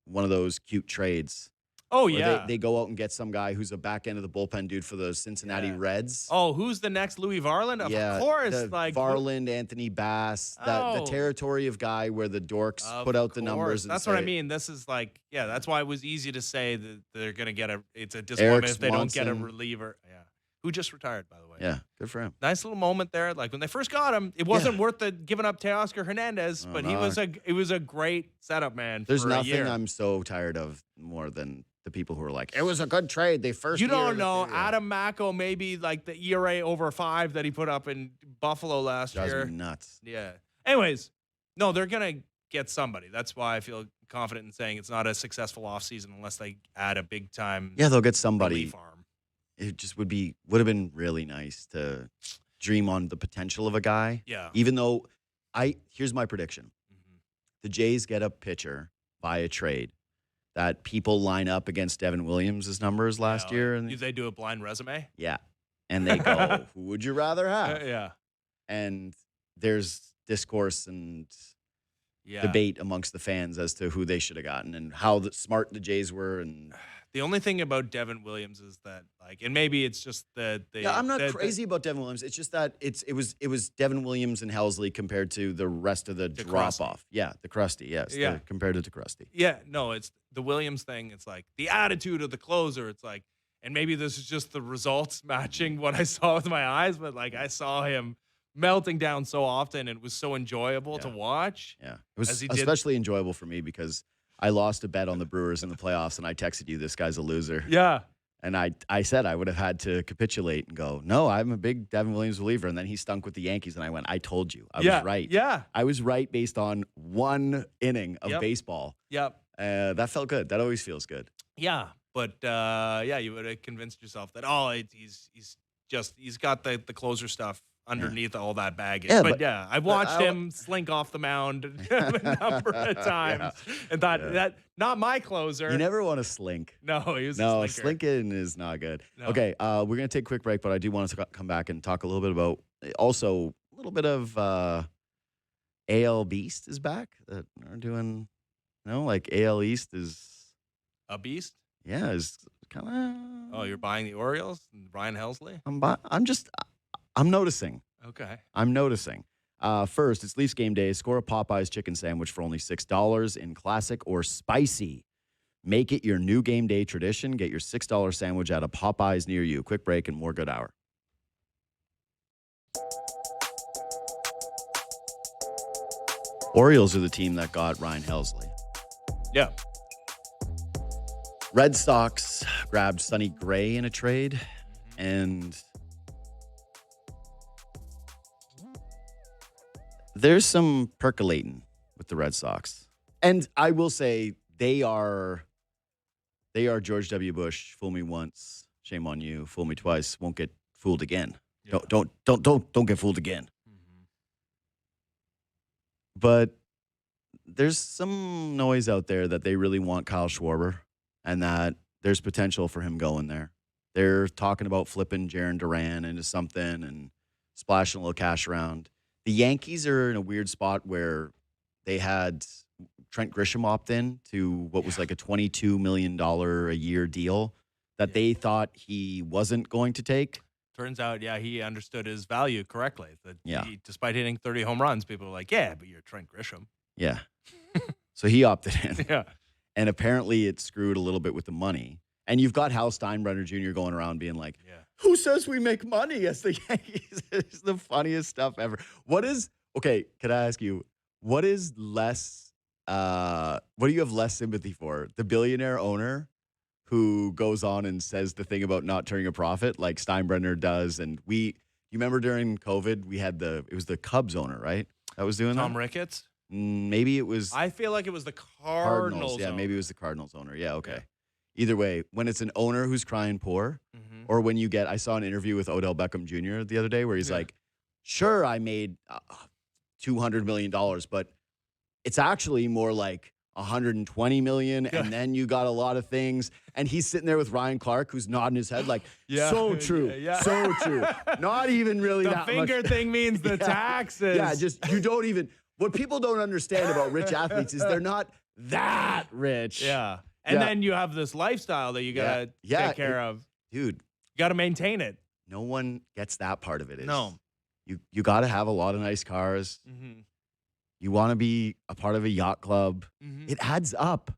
one of those cute trades. Oh, yeah. They go out and get some guy who's a back end of the bullpen dude for those Cincinnati Reds. Oh, who's the next Louis Varland? Of course. Varland, Anthony Bass, the territory of guy where the dorks put out the numbers. And that's what I mean. This is like, that's why it was easy to say that they're going to get it's a disappointment if they don't get a reliever. Yeah. Who just retired, by the way. Yeah, good for him. Nice little moment there. Like when they first got him, it wasn't worth the giving up Teoscar Hernandez, but it was a great setup, man. There's for nothing a year. I'm so tired of more than the people who are like, it was a good trade. They first. You don't know. Adam Macko, maybe like the ERA over 5 that he put up in Buffalo last year. Drives me nuts. Yeah. Anyways, no, they're gonna get somebody. That's why I feel confident in saying it's not a successful offseason unless they add a big time. Yeah, they'll get somebody. Relief arm. It just would have been really nice to dream on the potential of a guy. Yeah. Even though here's my prediction. The Jays get a pitcher via trade that people line up against Devin Williams' numbers last year. And they do a blind resume? Yeah. And they go, who would you rather have? Yeah. And there's discourse and debate amongst the fans as to who they should have gotten and how smart the Jays were. And The only thing about Devin Williams is that, like, and maybe it's just Yeah, I'm not crazy about Devin Williams. It's just that it was Devin Williams and Helsley compared to the rest of the drop off. Yeah, the Krusty. Yes, Yeah. compared to Krusty. Yeah, no, it's the Williams thing. It's like the attitude of the closer. It's like, and maybe this is just the results matching what I saw with my eyes, but like I saw him melting down so often, and it was so enjoyable to watch. Yeah, it was especially enjoyable for me because I lost a bet on the Brewers in the playoffs, and I texted you, this guy's a loser. Yeah. And I said I would have had to capitulate and go, no, I'm a big Devin Williams believer. And then he stunk with the Yankees, and I went, I told you. I was right. Yeah. I was right based on one inning of baseball. Yep. That felt good. That always feels good. Yeah. But, you would have convinced yourself that, he's got the closer stuff underneath all that baggage. Yeah, but I watched him slink off the mound a number of times and thought that not my closer. You never want to slink. No, he was no a slinker. Slinking is not good. No. Okay, we're gonna take a quick break, but I do want us to come back and talk a little bit about also a little bit of AL Beast is back. That are doing, like AL East is a beast. Yeah, is kind of. Oh, you're buying the Orioles and Ryan Helsley? I'm noticing. Okay. I'm noticing. First, it's Leafs game day. Score a Popeyes chicken sandwich for only $6 in classic or spicy. Make it your new game day tradition. Get your $6 sandwich at a Popeyes near you. Quick break and more good hour. Orioles are the team that got Ryan Helsley. Yeah. Red Sox grabbed Sonny Gray in a trade, and there's some percolating with the Red Sox. And I will say they are George W. Bush. Fool me once, shame on you. Fool me twice, won't get fooled again. Yeah. Don't get fooled again. Mm-hmm. But there's some noise out there that they really want Kyle Schwarber and that there's potential for him going there. They're talking about flipping Jarren Duran into something and splashing a little cash around. The Yankees are in a weird spot where they had Trent Grisham opt in to what was like a $22 million a year deal that they thought he wasn't going to take. Turns out, he understood his value correctly. Despite hitting 30 home runs, people were like, but you're Trent Grisham. Yeah. So he opted in. Yeah. And apparently it screwed a little bit with the money. And you've got Hal Steinbrenner Jr. going around being like, who says we make money as the Yankees? It's the funniest stuff ever. Okay, can I ask you, what do you have less sympathy for? The billionaire owner who goes on and says the thing about not turning a profit like Steinbrenner does. And you remember during COVID, it was the Cubs owner, right? That was doing Tom Ricketts? Maybe it was. I feel like it was the Cardinals. Yeah, maybe it was the Cardinals owner. Yeah, okay. Yeah. Either way, when it's an owner who's crying poor, or when I saw an interview with Odell Beckham Jr. the other day where he's like, sure, I made $200 million, but it's actually more like $120 million, and then you got a lot of things. And he's sitting there with Ryan Clark, who's nodding his head like, so true, so true. Not even really that much. The finger thing means the taxes. Yeah, just you don't even. What people don't understand about rich athletes is they're not that rich. Yeah. And then you have this lifestyle that you got to take care of. Dude. You got to maintain it. No one gets that part of it. No. You got to have a lot of nice cars. Mm-hmm. You want to be a part of a yacht club. Mm-hmm. It adds up.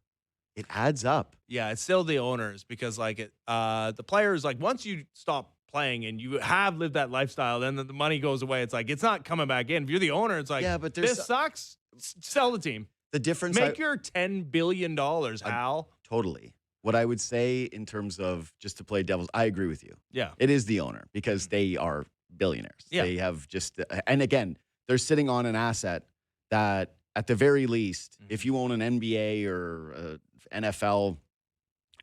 It adds up. Yeah, it's still the owners because the players, once you stop playing and you have lived that lifestyle, then the money goes away. It's like, it's not coming back in. If you're the owner, it's like, but this sucks. Sell the team. The difference. Make your $10 billion, Hal. Totally. What I would say in terms of just to play devil's, I agree with you. Yeah. It is the owner because they are billionaires. Yeah. They have and again, they're sitting on an asset that at the very least, if you own an NBA or NFL,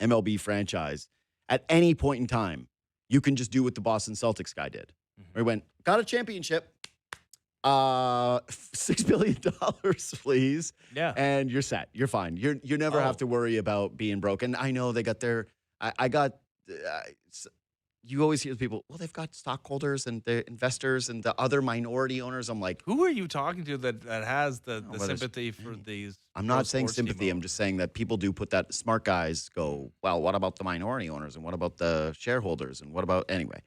MLB franchise, at any point in time, you can just do what the Boston Celtics guy did. Where he went, got a championship, $6 billion, please. Yeah. And you're set. You're fine. You never have to worry about being broke. And I know they got you always hear people, well, they've got stockholders and the investors and the other minority owners. I'm like, Who are you talking to that has the but it's- sympathy for these? I'm pro not saying sports team sympathy. I'm owners? just saying that people do put that. Smart guys go, well, what about the minority owners and what about the shareholders and what about anyway?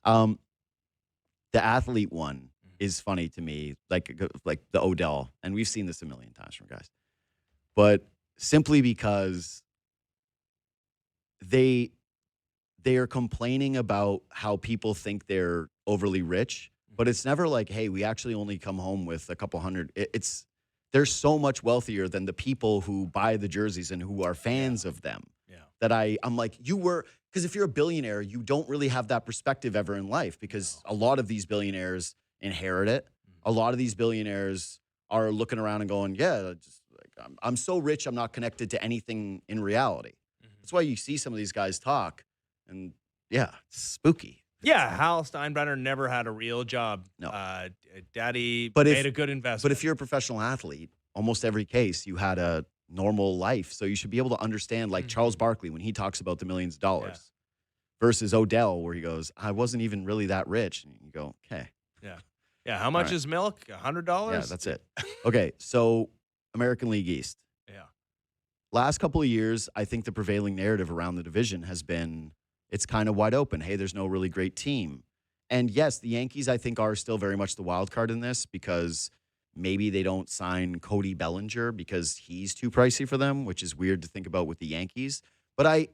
The athlete one is funny to me, like the Odell, and we've seen this a million times from guys, but simply because they are complaining about how people think they're overly rich, but it's never like, hey, we actually only come home with a couple hundred. They're so much wealthier than the people who buy the jerseys and who are fans of them. Yeah. That I'm like, because if you're a billionaire, you don't really have that perspective ever in life because a lot of these billionaires inherit it. A lot of these billionaires are looking around and going, yeah, just like I'm so rich, I'm not connected to anything in reality. That's why you see some of these guys talk, and yeah, it's spooky. Yeah, Hal Steinbrenner never had a real job. No. Daddy made a good investment. But if you're a professional athlete, almost every case you had a normal life, so you should be able to understand, like Charles Barkley when he talks about the millions of dollars versus Odell where he goes, I wasn't even really that rich. And you go, okay. Yeah, how much is milk? $100? Yeah, that's it. Okay, so American League East. Yeah. Last couple of years, I think the prevailing narrative around the division has been it's kind of wide open. Hey, there's no really great team. And yes, the Yankees, I think, are still very much the wild card in this because maybe they don't sign Cody Bellinger because he's too pricey for them, which is weird to think about with the Yankees. But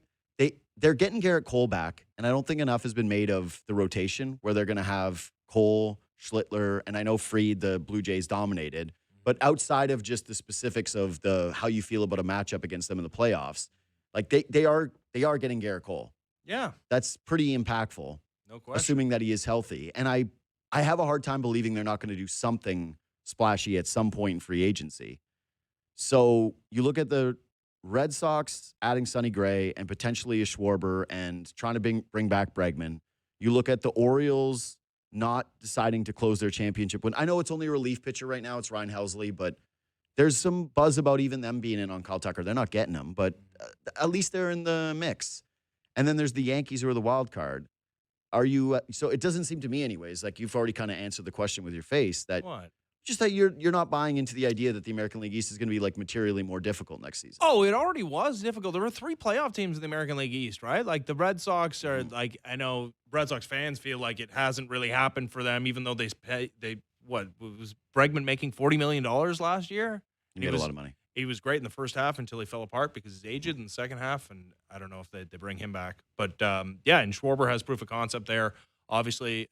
they're getting Garrett Cole back, and I don't think enough has been made of the rotation where they're going to have Cole, Schlittler, and I know Fried, the Blue Jays dominated. But outside of just the specifics of how you feel about a matchup against them in the playoffs, like they are getting Garrett Cole. Yeah. That's pretty impactful. No question. Assuming that he is healthy. And I have a hard time believing they're not going to do something splashy at some point in free agency. So you look at the Red Sox adding Sonny Gray and potentially a Schwarber and trying to bring back Bregman. You look at the Orioles not deciding to close their championship win. I know it's only a relief pitcher right now. It's Ryan Helsley, but there's some buzz about even them being in on Kyle Tucker. They're not getting them, but at least they're in the mix. And then there's the Yankees who are the wild card. Are you so it doesn't seem to me anyways, like you've already kind of answered the question with your face that What? just that you're not buying into the idea that the American League East is going to be like materially more difficult next season. Oh, it already was difficult. There were 3 playoff teams in the American League East, right? Like the Red Sox are like, I know Red Sox fans feel like it hasn't really happened for them, even though what was Bregman making $40 million last year? He made a lot of money. He was great in the first half until he fell apart because he's aged in the second half, and I don't know if they bring him back. But, yeah, and Schwarber has proof of concept there, obviously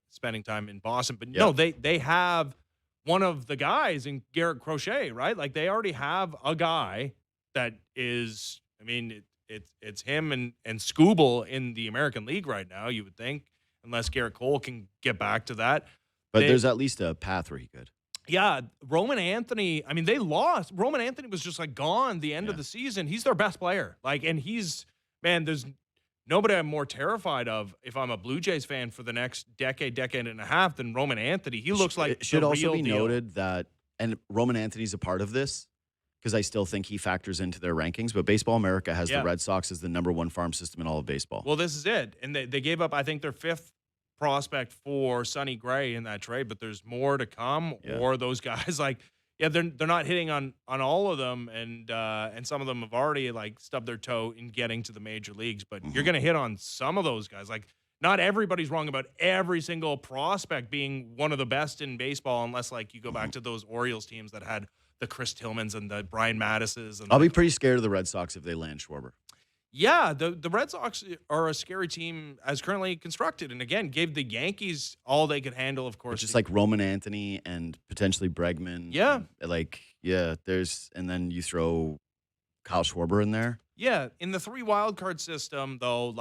spending time in Boston. But, no, they have one of the guys in Garrett Crochet, right? Like, they already have a guy that is, I mean, it's him and Scooble in the American League right now, you would think, unless Garrett Cole can get back to that. But there's at least a path where he could. Yeah, Roman Anthony, I mean, they lost. Roman Anthony was just like gone the end of the season. He's their best player. Like, and there's nobody I'm more terrified of if I'm a Blue Jays fan for the next decade and a half than Roman Anthony. He looks like it should the also real be deal. noted that, and Roman Anthony's a part of this because I still think he factors into their rankings, but Baseball America has the Red Sox as the #1 farm system in all of baseball. Well, this is it. And they gave up, I think, their 5th prospect for Sonny Gray in that trade, but there's more to come. Or those guys, like, they're not hitting on all of them, and some of them have already like stubbed their toe in getting to the major leagues. But you're going to hit on some of those guys. Like, not everybody's wrong about every single prospect being one of the best in baseball, unless like you go back to those Orioles teams that had the Chris Tillmans and the Brian Mattises. And I'll be pretty scared of the Red Sox if they land Schwarber. Yeah, the Red Sox are a scary team as currently constructed. And again, gave the Yankees all they could handle, of course. It's just like Roman Anthony and potentially Bregman. Yeah. And then you throw Kyle Schwarber in there. Yeah, in the 3 wild card system, though,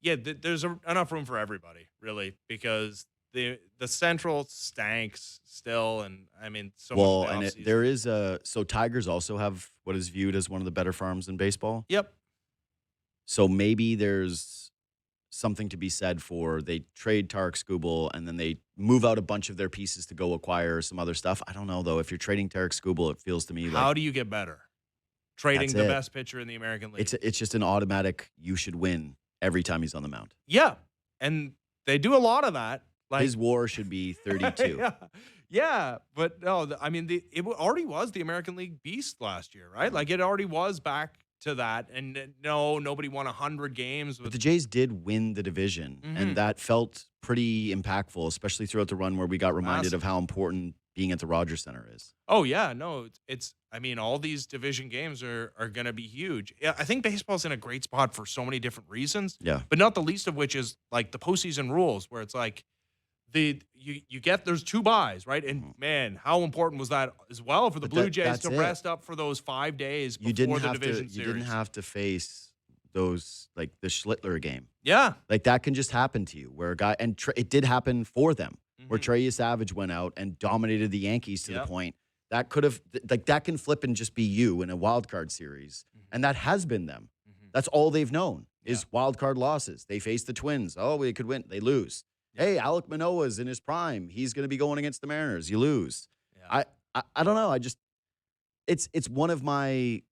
there's enough room for everybody, really, because the Central stanks still. And, I mean, there is so Tigers also have what is viewed as one of the better farms in baseball. Yep. So maybe there's something to be said for they trade Tarek Skubal and then they move out a bunch of their pieces to go acquire some other stuff. I don't know, though. If you're trading Tarek Skubal, it feels to me like... How do you get better? Trading the best pitcher in the American League. It's just an automatic you should win every time he's on the mound. Yeah. And they do a lot of that. Like His WAR should be 32. Yeah. But no, I mean, it already was the American League beast last year, right? Like it already was back to that. And no, nobody won 100 games. But the Jays did win the division, and that felt pretty impactful, especially throughout the run where we got reminded of how important being at the Rogers Center is. Oh, yeah. No, I mean, all these division games are going to be huge. Yeah, I think baseball's in a great spot for so many different reasons. Yeah. But not the least of which is like the postseason rules, where it's like there's 2 buys, right? And man, how important was that as well for the Blue Jays to rest up for those 5 days before the division series? You didn't have to face those, like the Schlittler game. Yeah. Like that can just happen to you where a guy, and it did happen for them, where Trey Savage went out and dominated the Yankees to the point that could have, like that can flip and just be you in a wild card series. And that has been them. That's all they've known is wild card losses. They face the Twins. Oh, they could win. They lose. Hey, Alek Manoah's in his prime. He's going to be going against the Mariners. You lose. Yeah. I don't know. It's one of my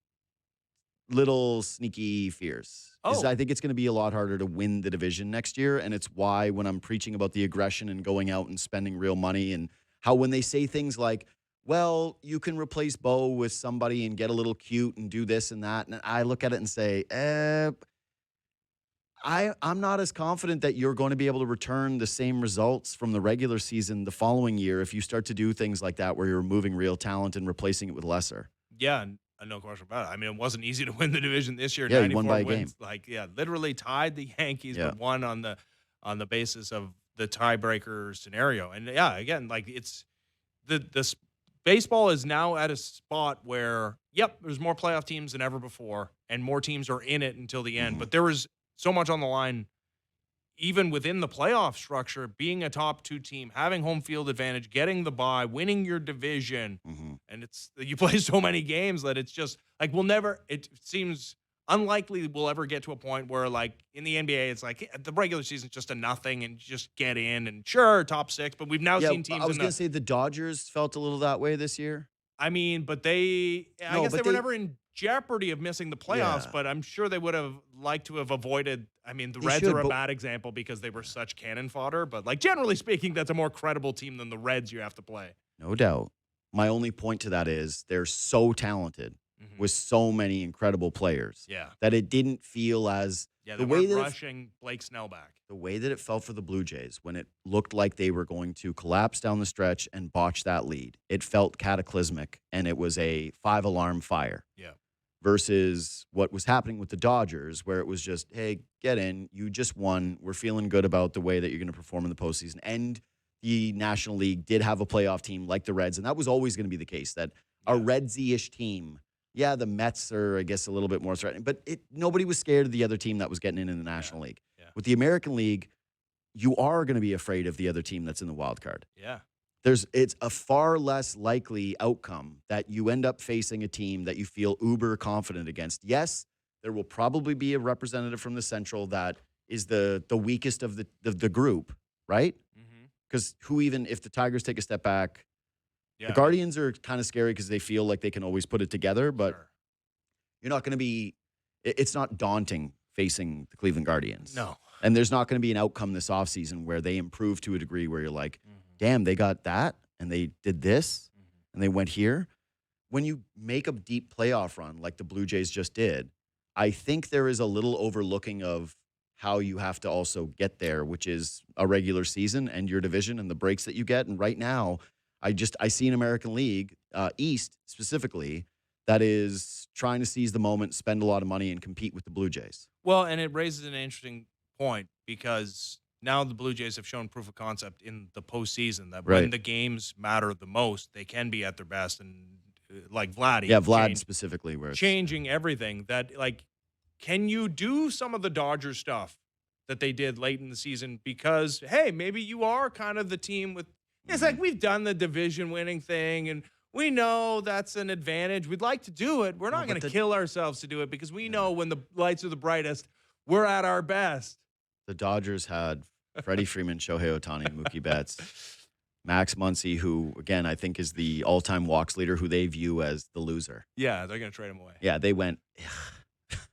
little sneaky fears. I think it's going to be a lot harder to win the division next year. And it's why when I'm preaching about the aggression and going out and spending real money, and how when they say things like, well, you can replace Bo with somebody and get a little cute and do this and that. And I look at it and say, I'm not as confident that you're going to be able to return the same results from the regular season the following year if you start to do things like that where you're removing real talent and replacing it with lesser. Yeah, no question about it. I mean, it wasn't easy to win the division this year. Yeah, you won by a game. Like, literally tied the Yankees, but won on the basis of the tiebreaker scenario. And again, like it's the baseball is now at a spot where, there's more playoff teams than ever before, and more teams are in it until the end. But there was so much on the line, even within the playoff structure, being a top 2 team, having home field advantage, getting the bye, winning your division. And you play so many games that it's just like it seems unlikely we'll ever get to a point where, like in the NBA, it's like the regular season's just a nothing and just get in and sure, top 6. But we've now seen teams. I was going to say the Dodgers felt a little that way this year. I mean, but I guess they were never in jeopardy of missing the playoffs, but I'm sure they would have liked to have avoided. I mean, the Reds are a bad example because they were such cannon fodder, but like generally speaking, that's a more credible team than the Reds you have to play. No doubt. My only point to that is they're so talented with so many incredible players that it didn't feel as the way that rushing Blake Snell back. The way that it felt for the Blue Jays when it looked like they were going to collapse down the stretch and botch that lead, it felt cataclysmic, and it was a 5-alarm fire. Yeah. Versus what was happening with the Dodgers, where it was just, hey, get in. You just won. We're feeling good about the way that you're going to perform in the postseason. And the National League did have a playoff team like the Reds, and that was always going to be the case, that a Redsy-ish team, the Mets are, I guess, a little bit more threatening, but nobody was scared of the other team that was getting in the National League. Yeah. With the American League, you are going to be afraid of the other team that's in the wild card. Yeah. It's a far less likely outcome that you end up facing a team that you feel uber confident against. Yes, there will probably be a representative from the Central that is the weakest of the group, right? Because if the Tigers take a step back, the Guardians are kind of scary because they feel like they can always put it together, but you're not going to be – it's not daunting facing the Cleveland Guardians. No. And there's not going to be an outcome this offseason where they improve to a degree where you're like, damn, they got that, and they did this, and they went here. When you make a deep playoff run like the Blue Jays just did, I think there is a little overlooking of how you have to also get there, which is a regular season and your division and the breaks that you get. And right now, I see an American League, East specifically, that is trying to seize the moment, spend a lot of money, and compete with the Blue Jays. Well, and it raises an interesting point because now the Blue Jays have shown proof of concept in the postseason that when the games matter the most, they can be at their best. And like Vladdy. Yeah, Vlad specifically. Where changing everything. That, like, can you do some of the Dodgers stuff that they did late in the season? Because, hey, maybe you are kind of the team with – it's like we've done the division-winning thing, and we know that's an advantage. We'd like to do it. We're not going to kill ourselves to do it because we know when the lights are the brightest, we're at our best. The Dodgers had Freddie Freeman, Shohei Ohtani, Mookie Betts, Max Muncy, who, again, I think is the all-time walks leader, who they view as the loser. Yeah, they're going to trade him away. Yeah, they went.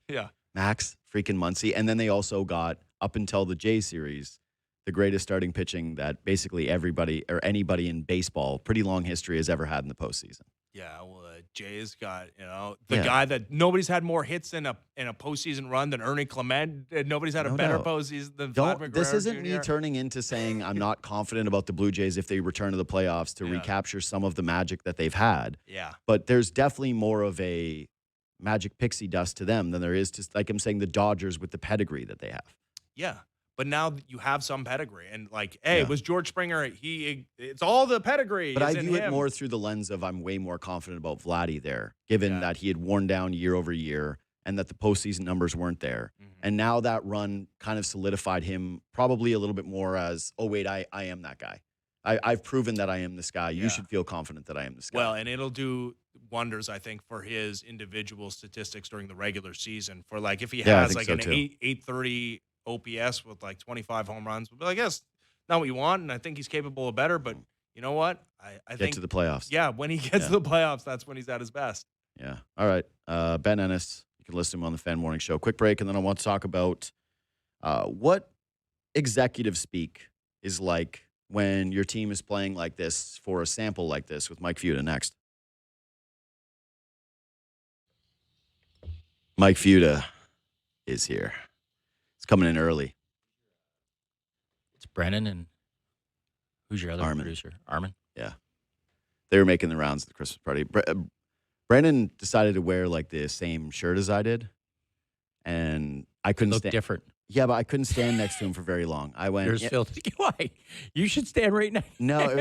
Yeah. Max freaking Muncy. And then they also got, up until the J series, the greatest starting pitching that basically everybody or anybody in baseball, pretty long history, has ever had in the postseason. Yeah, well, Jay's got, the guy that nobody's had more hits in a postseason run than Ernie Clement. Nobody's had a better postseason than Vladimir Guerrero This isn't Jr. me turning into saying I'm not confident about the Blue Jays if they return to the playoffs to recapture some of the magic that they've had. Yeah. But there's definitely more of a magic pixie dust to them than there is to, like I'm saying, the Dodgers with the pedigree that they have. Yeah. But now you have some pedigree. And it was George Springer. It's all the pedigree. But I view it more through the lens of I'm way more confident about Vladdy there, given that he had worn down year over year and that the postseason numbers weren't there. Mm-hmm. And now that run kind of solidified him probably a little bit more as, oh, wait, I am that guy. I've proven that I am this guy. You should feel confident that I am this guy. Well, and it'll do wonders, I think, for his individual statistics during the regular season. For if he has an 830 OPS with 25 home runs, we'll be like, yes, not what you want, and I think he's capable of better. But you know what? I think to the playoffs. Yeah, when he gets to the playoffs, that's when he's at his best. Yeah. All right. Ben Ennis, you can listen to him on the Fan Morning Show. Quick break, and then I want to talk about what executive speak is like when your team is playing like this for a sample like this with Mike Futa next. Mike Futa is here. It's coming in early. It's Brennan and who's your other Armen. producer? Armen? Yeah. They were making the rounds at the Christmas party. Brandon decided to wear the same shirt as I did. And I couldn't stand. Different. Yeah, but I couldn't stand next to him for very long. I went. Yours filthy. Why? You should stand right now. No, it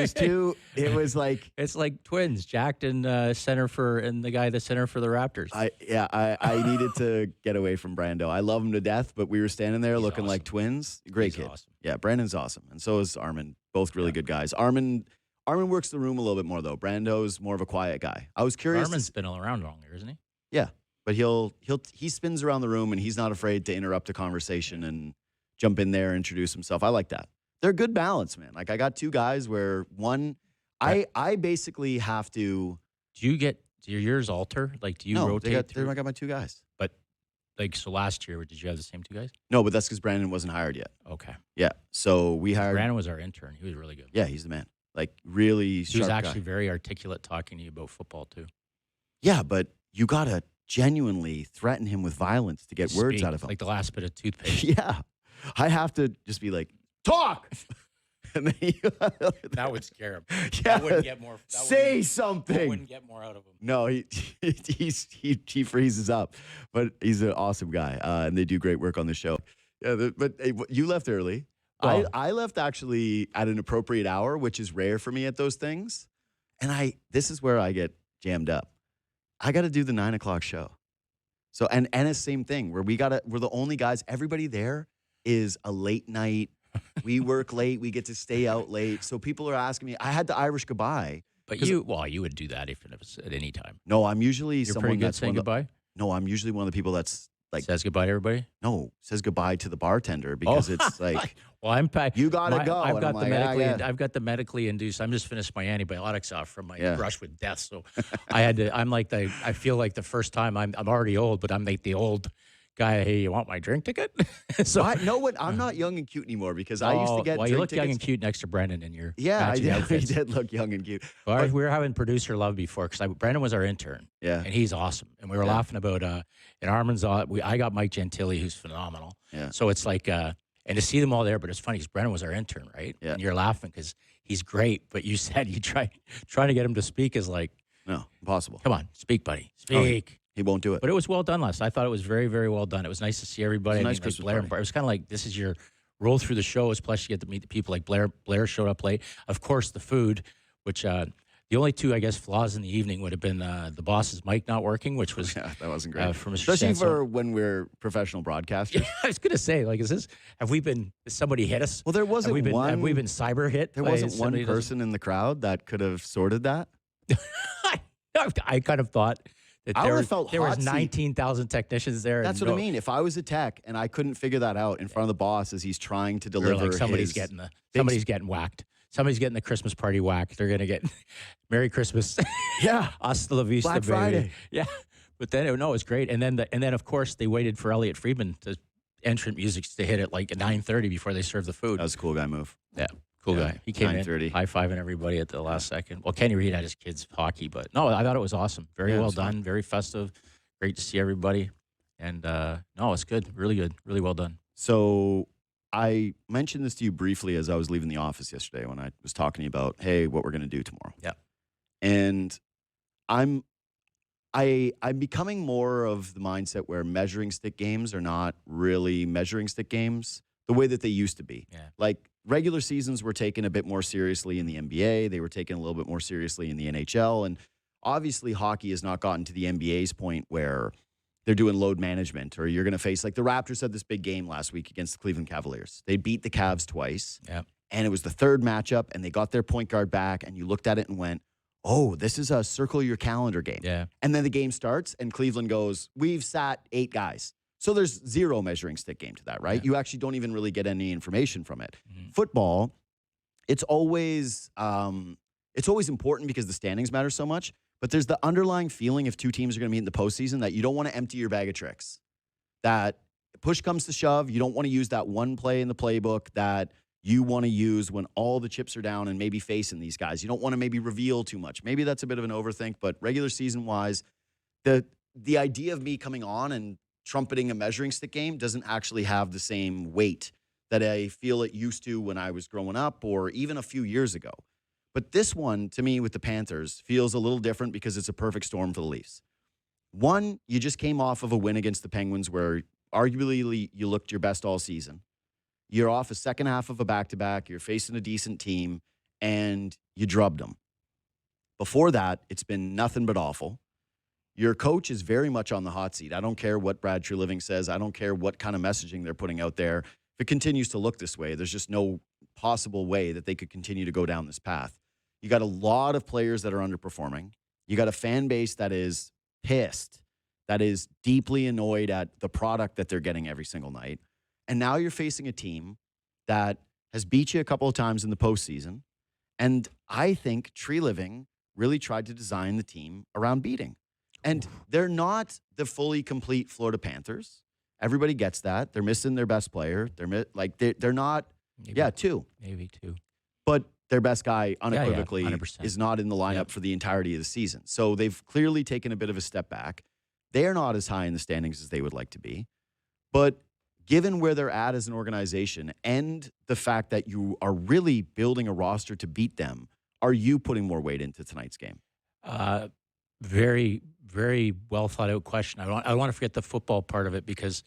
was like. It's like twins, Jack and the center for the Raptors. I needed to get away from Brando. I love him to death, but we were standing there looking awesome. like twins. Great kid. Awesome. Yeah, Brandon's awesome. And so is Armen. Both really good guys. Armen works the room a little bit more, though. Brando's more of a quiet guy. I was curious. Armen's been all around longer, isn't he? Yeah. But he spins around the room, and he's not afraid to interrupt a conversation and jump in there, introduce himself. I like that. They're a good balance, man. I got two guys where one, I basically have to. Do yours alter? Do you rotate? I got my two guys. But so last year, did you have the same two guys? No, but that's because Brandon wasn't hired yet. Okay. Yeah. So we hired. Brandon was our intern. He was really good. Yeah, he's the man. Really sharp He was actually guy. very articulate talking to you about football too. Yeah, but you gotta genuinely threaten him with violence to get words out of him. Like the last bit of toothpaste. Yeah. I have to just be like, talk! And then that would scare him. Yeah. That wouldn't get more. Say something. That wouldn't get more out of him. No, he freezes up. But he's an awesome guy, and they do great work on the show. Yeah, but you left early. Well, I left actually at an appropriate hour, which is rare for me at those things. And this is where I get jammed up. I got to do the 9 o'clock show. So, and Ennis, same thing, where we're the only guys, everybody there is a late night. We work late. We get to stay out late. So people are asking me, I had the Irish goodbye. But you would do that if it was at any time. No, I'm usually You're someone pretty good that's saying goodbye? No, I'm usually one of the people that's says goodbye to everybody? No, says goodbye to the bartender because it's like, well, you gotta go. I've got I've got the medically induced. I'm just finished my antibiotics off from my brush with death. So I feel like the first time I'm already old, but I'm like the old guy. Hey, you want my drink ticket? So I'm not young and cute anymore because I used to get. Well, drink you look tickets. young and cute next to Brendan in your I did look young and cute. Well, we were having producer love before because Brendan was our intern. Yeah, and he's awesome. And we were laughing about and Armen's. I got Mike Gentile, who's phenomenal. Yeah. So it's like and to see them all there, but it's funny because Brendan was our intern, right? Yeah. And you're laughing because he's great, but you said you trying to get him to speak is like no, impossible. Come on, speak, buddy, speak. He won't do it. But it was well done last. I thought it was very, very well done. It was nice to see everybody. It was a nice Christmas party. It was kind of like this is your roll through the shows. Plus, you get to meet the people. Like Blair showed up late. Of course, the food, which the only two, I guess, flaws in the evening would have been the boss's mic not working, which was that wasn't great. From especially for when we're professional broadcasters. Yeah, I was gonna say, has somebody hit us? Well, there wasn't one. Have we been cyber hit? There wasn't one person in the crowd that could have sorted that. I kind of thought. There was 19,000 technicians there. That's what I mean. If I was a tech and I couldn't figure that out in front of the boss as he's trying to deliver, somebody's getting whacked. Somebody's getting the Christmas party whacked. They're gonna get Merry Christmas. Yeah, Hasta la vista, Black baby. Friday. Yeah, But then, no, it was great. And then of course, they waited for Elliot Friedman to entrant music to hit at like 9:30 before they served the food. That was a cool guy move. Yeah, cool guy. He came in 9:30. high-fiving everybody at the last second. Well, Kenny Reed had his kids hockey, but no, I thought it was awesome. Very well done, fun. very festive. Great to see everybody. And no, it's good. Really good. Really well done. So I mentioned this to you briefly as I was leaving the office yesterday when I was talking to you about, hey, what we're going to do tomorrow. Yeah. And I'm becoming more of the mindset where measuring stick games are not really measuring stick games the way that they used to be. Yeah. Like regular seasons were taken a bit more seriously in the NBA. They were taken a little bit more seriously in the NHL. And obviously hockey has not gotten to the NBA's point where they're doing load management, or you're going to face, like the Raptors had this big game last week against the Cleveland Cavaliers. They beat the Cavs twice. Yeah. And it was the third matchup, and they got their point guard back, and you looked at it and went, oh, this is a circle your calendar game. Yeah. And then the game starts, and Cleveland goes, we've sat 8 guys. So there's zero measuring stick game to that, right? Yeah. You actually don't even really get any information from it. Mm-hmm. Football, it's always important because the standings matter so much. But there's the underlying feeling if two teams are going to meet in the postseason that you don't want to empty your bag of tricks. That push comes to shove, you don't want to use that one play in the playbook that you want to use when all the chips are down and maybe facing these guys. You don't want to maybe reveal too much. Maybe that's a bit of an overthink, but regular season-wise, the idea of me coming on and trumpeting a measuring stick game doesn't actually have the same weight that I feel it used to when I was growing up or even a few years ago. But this one, to me, with the Panthers, feels a little different because it's a perfect storm for the Leafs. One, you just came off of a win against the Penguins where arguably you looked your best all season. You're off a second half of a back-to-back. You're facing a decent team, and you drubbed them. Before that, it's been nothing but awful. Your coach is very much on the hot seat. I don't care what Brad Treliving says. I don't care what kind of messaging they're putting out there. If it continues to look this way, there's just no possible way that they could continue to go down this path. You got a lot of players that are underperforming. You got a fan base that is pissed, that is deeply annoyed at the product that they're getting every single night. And now you're facing a team that has beat you a couple of times in the postseason. And I think Treliving really tried to design the team around beating. And they're not the fully complete Florida Panthers. Everybody gets that. They're missing their best player. They're not. Maybe, 2. Maybe 2. But their best guy unequivocally 100%. is not in the lineup for the entirety of the season. So they've clearly taken a bit of a step back. They are not as high in the standings as they would like to be. But given where they're at as an organization and the fact that you are really building a roster to beat them, are you putting more weight into tonight's game? Very, very well thought out question. I don't want to forget the football part of it because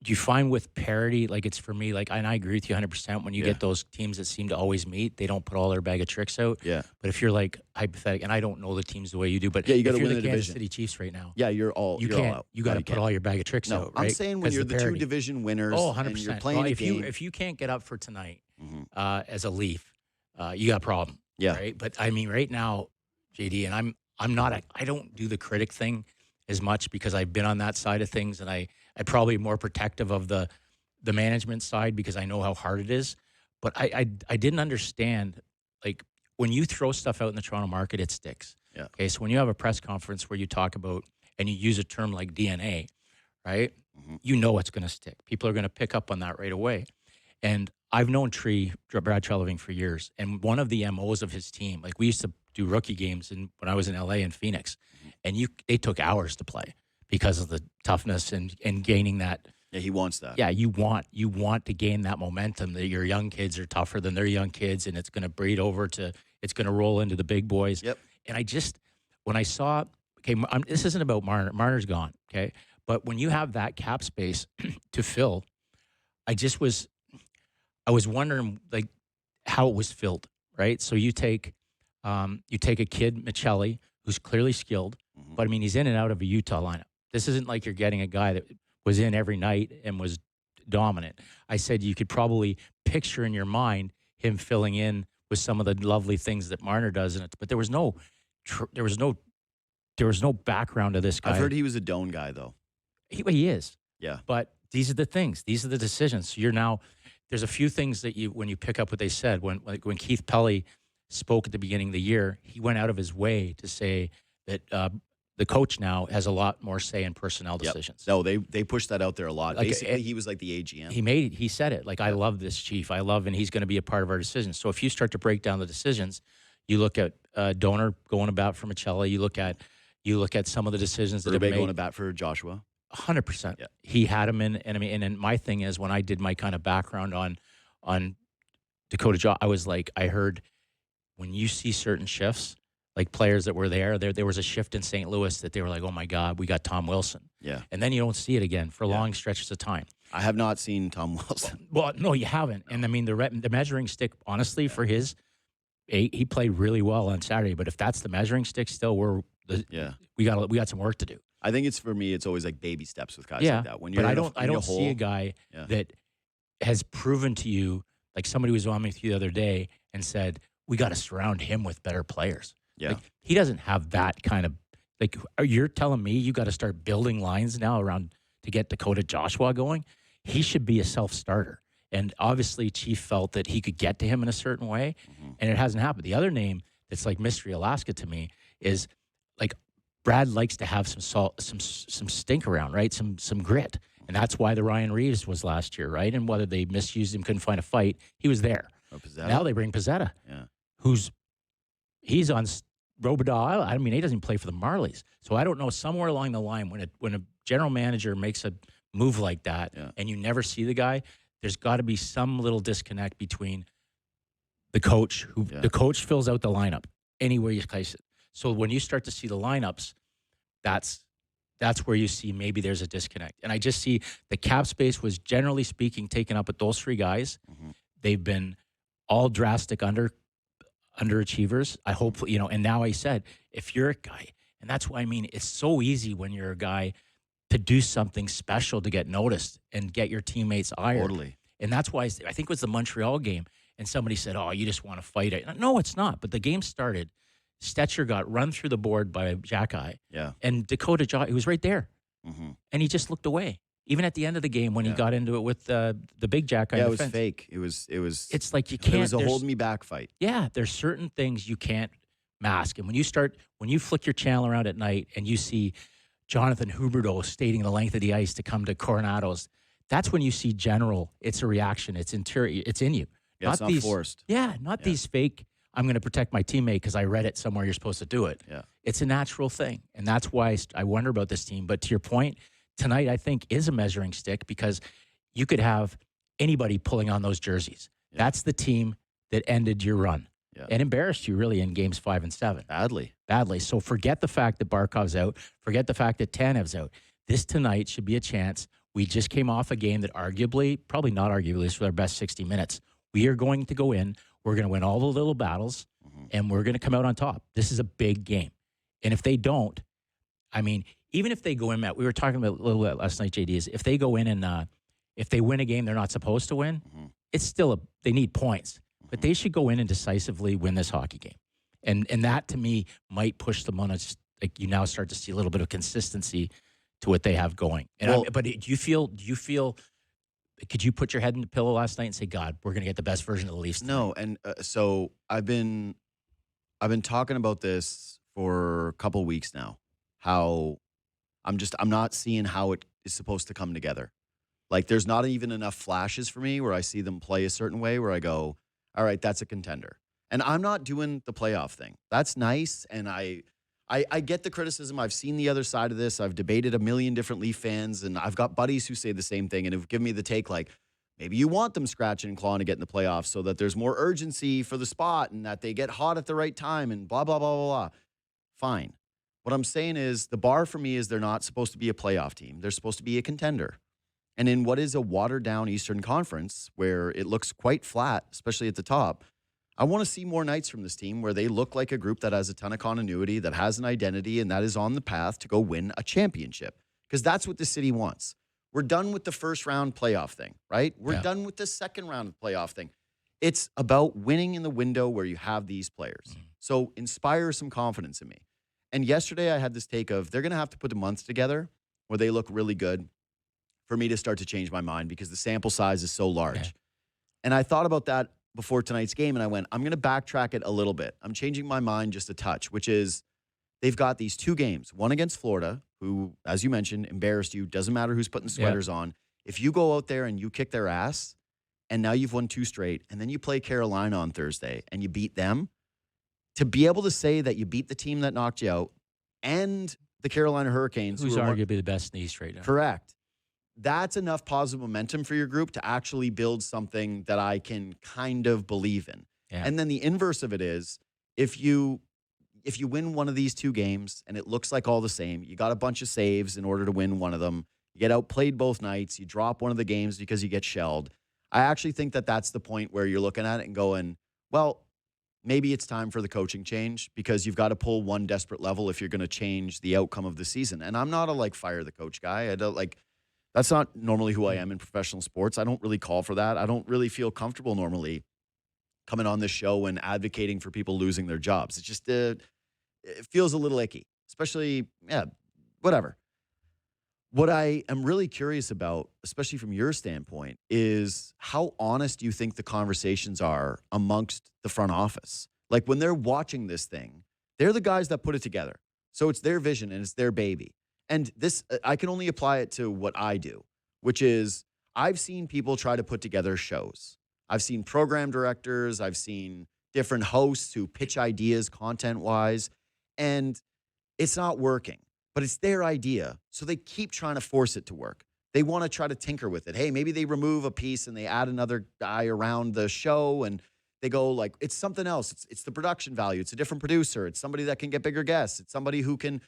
do you find with parity, like it's for me, like, and I agree with you 100%, when you get those teams that seem to always meet, they don't put all their bag of tricks out. Yeah. But if you're like hypothetical, and I don't know the teams the way you do, but you got to if you're win the the Kansas division. City Chiefs right now, Yeah, all out. you got to put all your bag of tricks out, right? I'm saying when you're the 2 division winners, oh, 100%. and you're playing a game. If you can't get up for tonight as a Leaf, you got a problem. Yeah. Right. But I mean, right now, JD, and I don't do the critic thing as much because I've been on that side of things, and I probably more protective of the management side because I know how hard it is. But I didn't understand, like, when you throw stuff out in the Toronto market, it sticks. Yeah. Okay. So when you have a press conference where you talk about and you use a term like DNA, right? You know it's going to stick. People are going to pick up on that right away. And I've known Brad Treliving for years, and one of the MOs of his team, like we used to do rookie games when I was in LA and Phoenix, and they took hours to play because of the toughness and gaining that. Yeah, he wants that. Yeah, you want to gain that momentum that your young kids are tougher than their young kids, and it's going to breed over it's going to roll into the big boys. Yep. And when I saw, okay, this isn't about Marner. Marner's gone, okay? But when you have that cap space to fill, I was wondering, like, how it was filled, right? So you take a kid, Michelli, who's clearly skilled, but I mean, he's in and out of a Utah lineup. This isn't like you're getting a guy that was in every night and was dominant. I said you could probably picture in your mind him filling in with some of the lovely things that Marner does, but there was no background to this guy. I've heard he was a Doan guy, though. He is. Yeah. But these are the things. These are the decisions. So there's a few things that when you pick up what they said, when Keith Pelly spoke at the beginning of the year, he went out of his way to say that the coach now has a lot more say in personnel Yep. decisions. No, they pushed that out there a lot. Like, Basically, he was like the AGM. He said it. Like, I love this chief. And he's going to be a part of our decisions. So if you start to break down the decisions, you look at Donor going about for Michelli. You look at some of the decisions that have been made. going to bat for Joshua. 100%. Yeah. He had him in, and then my thing is, when I did my kind of background on Dakota Josh, I was like, I heard when you see certain shifts, like players that were there was a shift in St. Louis that they were like, oh my God, we got Tom Wilson. Yeah. And then you don't see it again for long stretches of time. I have not seen Tom Wilson. Well, no, you haven't. And I mean, the measuring stick, honestly, for his, he played really well on Saturday. But if that's the measuring stick, still, we got some work to do. I think it's, for me, it's always like baby steps with guys like that. When But you're I don't see a guy that has proven to you, like somebody was on me the other day and said, we got to surround him with better players. Yeah. Like, he doesn't have that kind of, like, you're telling me you got to start building lines now around to get Dakota Joshua going? He should be a self-starter. And obviously, Chief felt that he could get to him in a certain way, and it hasn't happened. The other name that's like Mystery Alaska to me is, like, Brad likes to have some stink around, right? Some grit. And that's why the Ryan Reeves was last year, right? And whether they misused him, couldn't find a fight, he was there. Now they bring Pizzetta, he's on Robidaw. I mean, he doesn't play for the Marlies. So I don't know, somewhere along the line, when a general manager makes a move like that and you never see the guy, there's got to be some little disconnect between the coach, the coach fills out the lineup anywhere you place it. So when you start to see the lineups, that's where you see maybe there's a disconnect. And I just see the cap space was, generally speaking, taken up with those three guys. They've been all drastic underachievers. I hope, and now I said, if you're a guy, and that's why I mean, it's so easy when you're a guy to do something special to get noticed and get your teammates hired. Totally. And that's why I think it was the Montreal game, and somebody said, oh, you just want to fight it. No, it's not. But the game started. Stetcher got run through the board by Jack-Eye. Yeah. And Dakota Josh, he was right there. And he just looked away. Even at the end of the game when he got into it with the big Jack-Eye. Yeah, it was fake. It was. It's like you can't. It was a hold me back fight. Yeah, there's certain things you can't mask. And when you flick your channel around at night and you see Jonathan Huberdeau stating the length of the ice to come to Coronado's, that's when you see general. It's a reaction. It's interior. It's in you. Yeah, it's not forced. Yeah, not these fake, I'm going to protect my teammate because I read it somewhere you're supposed to do it. Yeah. It's a natural thing. And that's why I wonder about this team. But to your point, tonight I think is a measuring stick because you could have anybody pulling on those jerseys. Yeah. That's the team that ended your run and embarrassed you really in games 5 and 7. Badly. So forget the fact that Barkov's out. Forget the fact that Tanev's out. This tonight should be a chance. We just came off a game that probably not arguably, is for our best 60 minutes. We are going to go in. We're going to win all the little battles, and we're going to come out on top. This is a big game. And if they don't, I mean, even if they go in, Matt, we were talking about a little bit last night, JD, is if they go in and if they win a game they're not supposed to win, it's still they need points. But they should go in and decisively win this hockey game. And that, to me, might push them on. Like, you now start to see a little bit of consistency to what they have going. And but do you feel? Could you put your head in the pillow last night and say, God, we're going to get the best version of the Leafs tonight? No, and so I've been talking about this for a couple of weeks now, how I'm not seeing how it is supposed to come together. Like, there's not even enough flashes for me where I see them play a certain way where I go, all right, that's a contender. And I'm not doing the playoff thing. That's nice, and I get the criticism. I've seen the other side of this. I've debated a million different Leaf fans, and I've got buddies who say the same thing and have given me the take like, maybe you want them scratching and clawing to get in the playoffs so that there's more urgency for the spot and that they get hot at the right time and blah, blah, blah, blah, blah. Fine. What I'm saying is the bar for me is they're not supposed to be a playoff team. They're supposed to be a contender. And in what is a watered-down Eastern Conference where it looks quite flat, especially at the top, I want to see more nights from this team where they look like a group that has a ton of continuity, that has an identity, and that is on the path to go win a championship. Because that's what the city wants. We're done with the first round playoff thing, right? We're done with the second round playoff thing. It's about winning in the window where you have these players. So inspire some confidence in me. And yesterday I had this take of they're going to have to put the months together where they look really good for me to start to change my mind because the sample size is so large. Okay. And I thought about that before tonight's game, and I went, I'm going to backtrack it a little bit. I'm changing my mind just a touch, which is they've got these 2 games, one against Florida, who, as you mentioned, embarrassed you. Doesn't matter who's putting the sweaters on. If you go out there and you kick their ass, and now you've won 2 straight, and then you play Carolina on Thursday and you beat them, to be able to say that you beat the team that knocked you out and the Carolina Hurricanes, who's arguably the best in the East right now. Correct. That's enough positive momentum for your group to actually build something that I can kind of believe in. Yeah. And then the inverse of it is, if you win one of these 2 games and it looks like all the same, you got a bunch of saves in order to win one of them, you get outplayed both nights, you drop one of the games because you get shelled. I actually think that that's the point where you're looking at it and going, well, maybe it's time for the coaching change, because you've got to pull one desperate level if you're going to change the outcome of the season. And I'm not a fire the coach guy. I don't that's not normally who I am in professional sports. I don't really call for that. I don't really feel comfortable normally coming on this show and advocating for people losing their jobs. It's just, it feels a little icky, especially, whatever. What I am really curious about, especially from your standpoint, is how honest you think the conversations are amongst the front office. Like, when they're watching this thing, they're the guys that put it together. So it's their vision and it's their baby. And this, I can only apply it to what I do, which is, I've seen people try to put together shows. I've seen program directors. I've seen different hosts who pitch ideas content-wise, and it's not working. But it's their idea, so they keep trying to force it to work. They want to try to tinker with it. Hey, maybe they remove a piece and they add another guy around the show, and they go it's something else. It's the production value. It's a different producer. It's somebody that can get bigger guests. It's somebody who can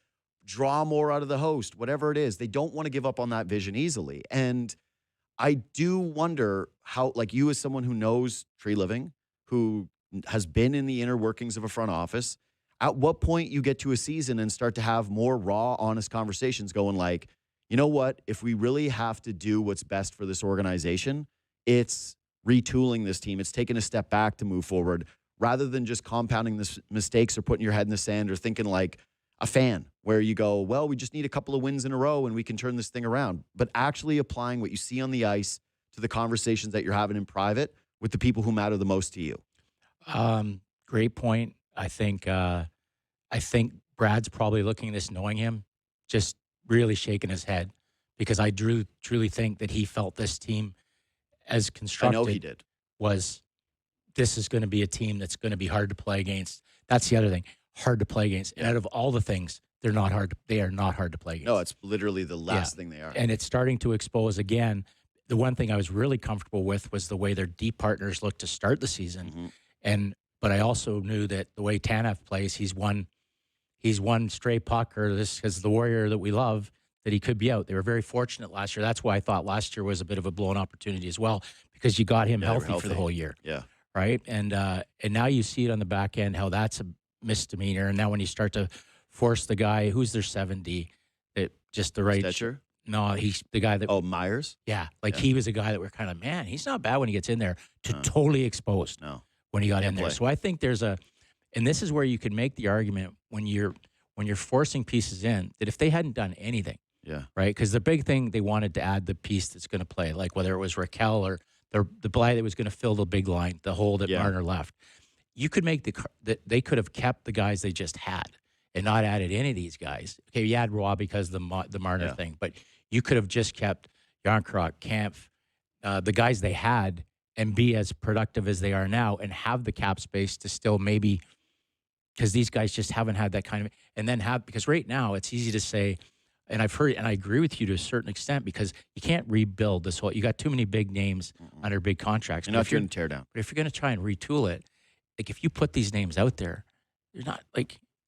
draw more out of the host, whatever it is. They don't want to give up on that vision easily. And I do wonder how, you as someone who knows tree living, who has been in the inner workings of a front office, at what point you get to a season and start to have more raw, honest conversations going you know what? If we really have to do what's best for this organization, it's retooling this team. It's taking a step back to move forward, rather than just compounding the mistakes or putting your head in the sand or thinking like a fan, where you go, well, we just need a couple of wins in a row and we can turn this thing around. But actually applying what you see on the ice to the conversations that you're having in private with the people who matter the most to you. Great point. I think Brad's probably looking at this, knowing him, just really shaking his head, because I truly think that he felt this team, as constructed, I know he did, this is going to be a team that's going to be hard to play against. That's the other thing, hard to play against. And out of all the things, they are not hard to play against. No, it's literally the last thing they are. And it's starting to expose again. The one thing I was really comfortable with was the way their deep partners looked to start the season. Mm-hmm. But I also knew that the way Tanev plays, he's one stray puck, or this is the Warrior that we love, that he could be out. They were very fortunate last year. That's why I thought last year was a bit of a blown opportunity as well, because you got him healthy for the whole year. Yeah. Right. And now you see it on the back end, how that's a misdemeanor. And now when you start to force the guy, who's their 7D, that just the right. Stetcher? No, he's the guy that. Oh, Myers? Yeah. He was a guy that we're kind of, man, he's not bad when he gets in there, totally exposed. No. When he got in there. Play. So I think and this is where you could make the argument when you're forcing pieces in, that if they hadn't done anything, right? Because the big thing, they wanted to add the piece that's going to play, like whether it was Raquel or the guy that was going to fill the big line, the hole that Marner left. You could make that they could have kept the guys they just had and not added any of these guys. Okay, you add Raw because of the Marner thing, but you could have just kept Yarncroc, Kampf, the guys they had, and be as productive as they are now, and have the cap space to still maybe, because these guys just haven't had that kind of, and then because right now it's easy to say, and I've heard, and I agree with you to a certain extent, because you can't rebuild this whole, you got too many big names under big contracts. You're not going to tear down. But if you're going to try and retool it, if you put these names out there, you're not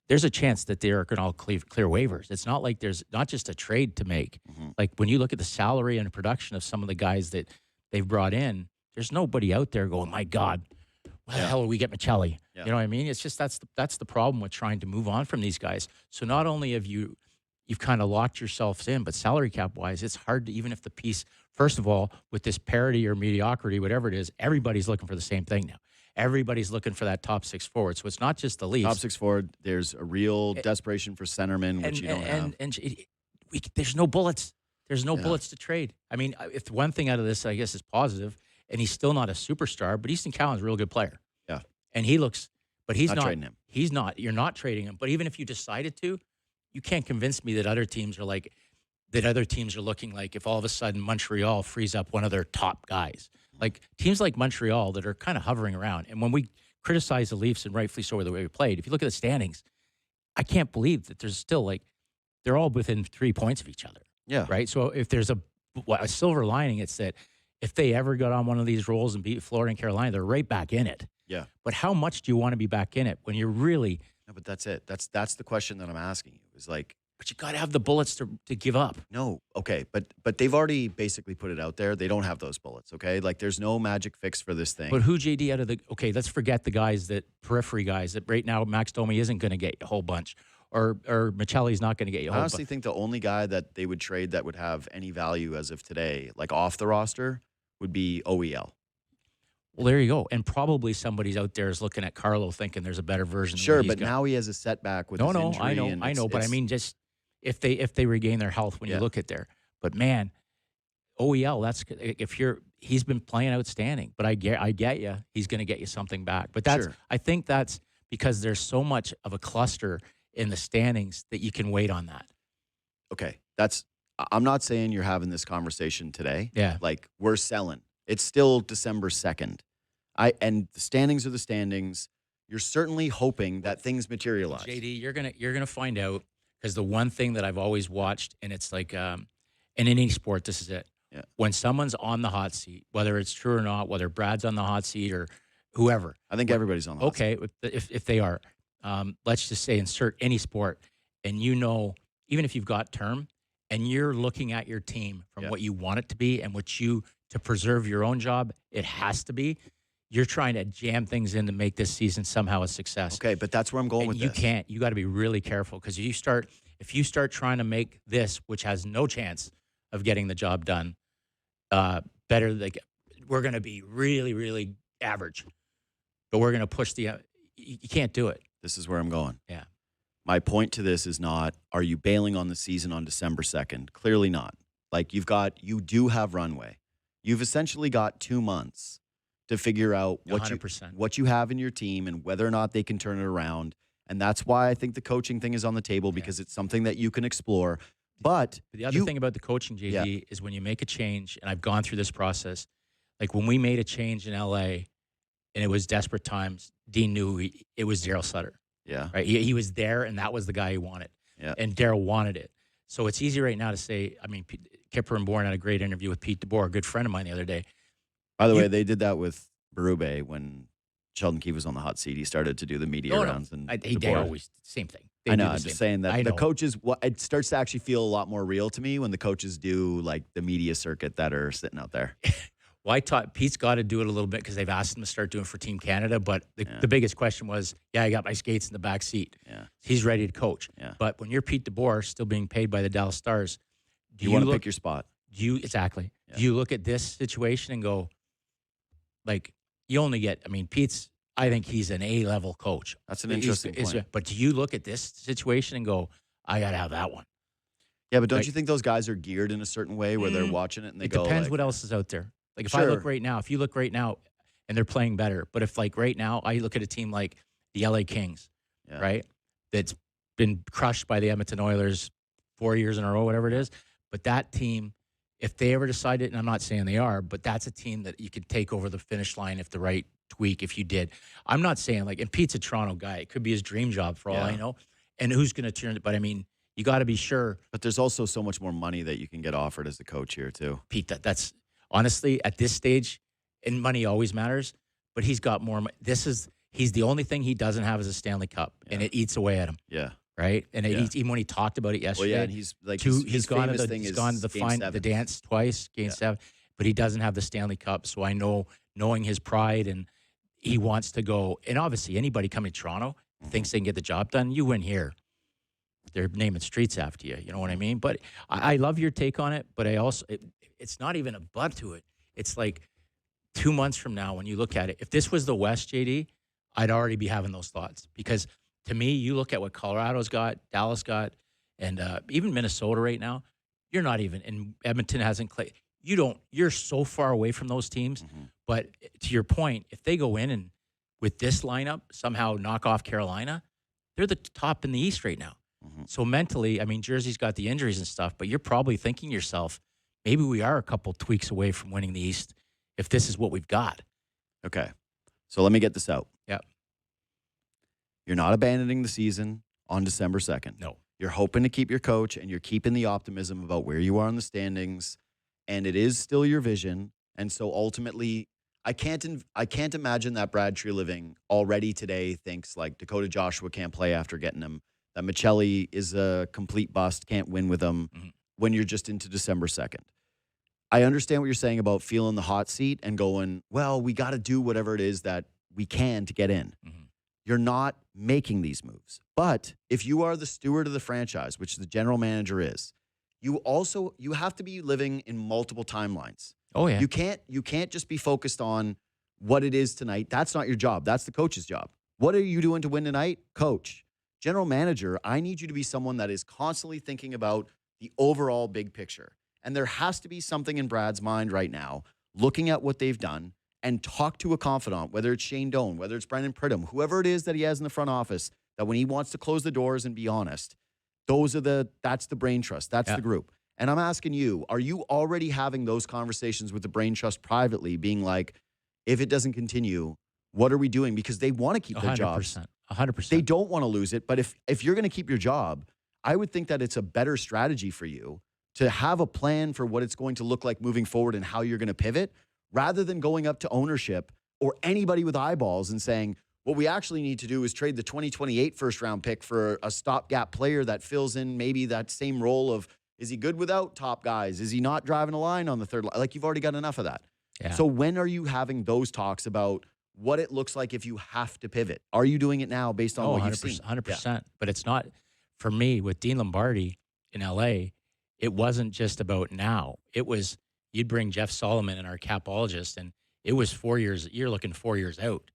there's a chance that they're going to all clear waivers. It's not like there's not just a trade to make. Like when you look at the salary and production of some of the guys that they've brought in, there's nobody out there going, my God, why the hell will we get Michelli? You know what I mean? It's just that's the problem with trying to move on from these guys. So not only have you've kind of locked yourselves in, but salary cap wise, it's hard to, even if the piece, first of all, with this parity or mediocrity, whatever it is, everybody's looking for the same thing now. Everybody's looking for that top 6 forward. So it's not just the Leafs. Top 6 forward, there's a real desperation for centermen, which you don't have. And there's no bullets. There's no bullets to trade. I mean, if one thing out of this, I guess, is positive, and he's still not a superstar, but Easton Cowan's a real good player. Yeah. And he looks, But he's not trading him. He's not. You're not trading him. But even if you decided to, you can't convince me that other teams are looking like if all of a sudden Montreal frees up one of their top guys. Like teams like Montreal that are kind of hovering around. And when we criticize the Leafs, and rightfully so, with the way we played, if you look at the standings, I can't believe that there's still they're all within 3 points of each other. Yeah. Right. So if there's a silver lining, it's that if they ever got on one of these rolls and beat Florida and Carolina, they're right back in it. Yeah. But how much do you want to be back in it when you're really? No, but that's it. That's the question that I'm asking you. Is like, But you got to have the bullets to give up. no, okay, but they've already basically put it out there. They don't have those bullets. Okay, like there's no magic fix for this thing. But who, JD, out of the okay? Let's forget the guys periphery guys that right now Max Domi isn't going to get you a whole bunch, or Michelli's not going to get you a I whole honestly bunch. think the only guy that they would trade that would have any value as of today, like off the roster, would be OEL. Well, there you go. And probably somebody's out there is looking at Carlo thinking there's a better version. Sure, than what but he's got. now he has a setback with his injury. I know. But I mean, just if they regain their health when you look at there. But man, OEL, he's been playing outstanding. But I get you. He's going to get you something back. But Sure. I think that's because there's so much of a cluster in the standings that you can wait on that. Okay, I'm not saying you're having this conversation today. Yeah. Like we're selling. It's still December 2nd. And the standings are the standings. You're certainly hoping that things materialize. JD, you're gonna find out, because the one thing that I've always watched, and it's like in any sport, this is it. Yeah. When someone's on the hot seat, whether it's true or not, whether Brad's on the hot seat or whoever. I think everybody's on the hot seat. Okay, if they are, let's just say insert any sport, and even if you've got term, and you're looking at your team from what you want it to be and to preserve your own job, it has to be. You're trying to jam things in to make this season somehow a success. Okay, but that's where I'm going with you this. Can't. You got to be really careful, because if you start trying to make this, which has no chance of getting the job done, better. Like we're going to be really, really average, but we're going to push the. You can't do it. This is where I'm going. Yeah. My point to this is not, are you bailing on the season on December 2nd? Clearly not. Like you do have runway. You've essentially got 2 months to figure out 100%. what you have in your team and whether or not they can turn it around. And that's why I think the coaching thing is on the table, because it's something that you can explore. But the other thing about the coaching, JD, is when you make a change, and I've gone through this process, like when we made a change in LA and it was desperate times, Dean knew it was Daryl Sutter. Yeah. Right. He was there, and that was the guy he wanted. Yeah. And Daryl wanted it. So it's easy right now to say, I mean, Kipper and Bourne had a great interview with Pete DeBoer, a good friend of mine the other day. By the way, they did that with Berube when Sheldon Keefe was on the hot seat. He started to do the media rounds. And they always, same thing. I know. I'm just saying that the coaches, it starts to actually feel a lot more real to me when the coaches do like the media circuit that are sitting out there. Well, I thought Pete's got to do it a little bit because they've asked him to start doing it for Team Canada. But the biggest question was, I got my skates in the back seat. Yeah. He's ready to coach. Yeah. But when you're Pete DeBoer, still being paid by the Dallas Stars, you want to pick your spot. Exactly. Yeah. Do you look at this situation and go, like, you only get, I think he's an A-level coach. That's an interesting point. But do you look at this situation and go, I got to have that one? Yeah, but don't you think those guys are geared in a certain way where they're watching it and they go, it depends what else is out there. Like if you look right now and they're playing better, but if like right now I look at a team like the LA Kings, right, that's been crushed by the Edmonton Oilers 4 years in a row, whatever it is, but that team, if they ever decided, and I'm not saying they are, but that's a team that you could take over the finish line if the right tweak, if you did. I'm not saying and Pete's a Toronto guy. It could be his dream job for all I know. And who's going to turn it? But you got to be sure. But there's also so much more money that you can get offered as the coach here too. Pete, that's honestly at this stage, and money always matters, but he's got more. He's the only thing he doesn't have is a Stanley Cup, and it eats away at him. Yeah. Right. And even when he talked about it yesterday, and he's like, he's gone to the dance twice, Game 7, but he doesn't have the Stanley Cup. So I know, knowing his pride, and he wants to go. And obviously, anybody coming to Toronto thinks they can get the job done. You win here, they're naming streets after you. You know what I mean? But I love your take on it. But I also, it's not even a but to it. It's like 2 months from now when you look at it. If this was the West, JD, I'd already be having those thoughts, because to me, you look at what Colorado's got, Dallas got, and even Minnesota right now. You're not even, and Edmonton hasn't played. You're so far away from those teams. Mm-hmm. But to your point, if they go in and with this lineup, somehow knock off Carolina, they're the top in the East right now. So mentally, I mean, Jersey's got the injuries and stuff, but you're probably thinking to yourself, maybe we are a couple tweaks away from winning the East if this is what we've got. Okay. So let me get this out. Yeah. You're not abandoning the season on December 2nd. No. You're hoping to keep your coach, and you're keeping the optimism about where you are in the standings, and it is still your vision. And so ultimately, I can't imagine that Brad Treliving already today thinks like Dakota Joshua can't play after getting him, that Michelli is a complete bust, can't win with him when you're just into December 2nd. I understand what you're saying about feeling the hot seat and going, well, we got to do whatever it is that we can to get in. You're not making these moves. But if you are the steward of the franchise, which the general manager is, you have to be living in multiple timelines. Oh, yeah. You can't just be focused on what it is tonight. That's not your job. That's the coach's job. What are you doing to win tonight? Coach. General manager, I need you to be someone that is constantly thinking about the overall big picture. And there has to be something in Brad's mind right now, looking at what they've done, and talk to a confidant, whether it's Shane Doan, whether it's Brendan Pridham, whoever it is that he has in the front office, that when he wants to close the doors and be honest, that's the brain trust. That's the group. And I'm asking you, are you already having those conversations with the brain trust privately, being like, if it doesn't continue, what are we doing? Because they want to keep their jobs. 100%. They don't want to lose it. But if you're going to keep your job, I would think that it's a better strategy for you to have a plan for what it's going to look like moving forward and how you're going to pivot, rather than going up to ownership or anybody with eyeballs and saying, what we actually need to do is trade the 2028 first-round pick for a stopgap player that fills in maybe that same role of, is he good without top guys? Is he not driving a line on the third line? Like, you've already got enough of that. Yeah. So when are you having those talks about what it looks like if you have to pivot? Are you doing it now based on what you've seen? 100%. Yeah. But it's not, for me, with Dean Lombardi in LA, it wasn't just about now. It was, you'd bring Jeff Solomon and our capologist, and it was 4 years. You're looking 4 years out.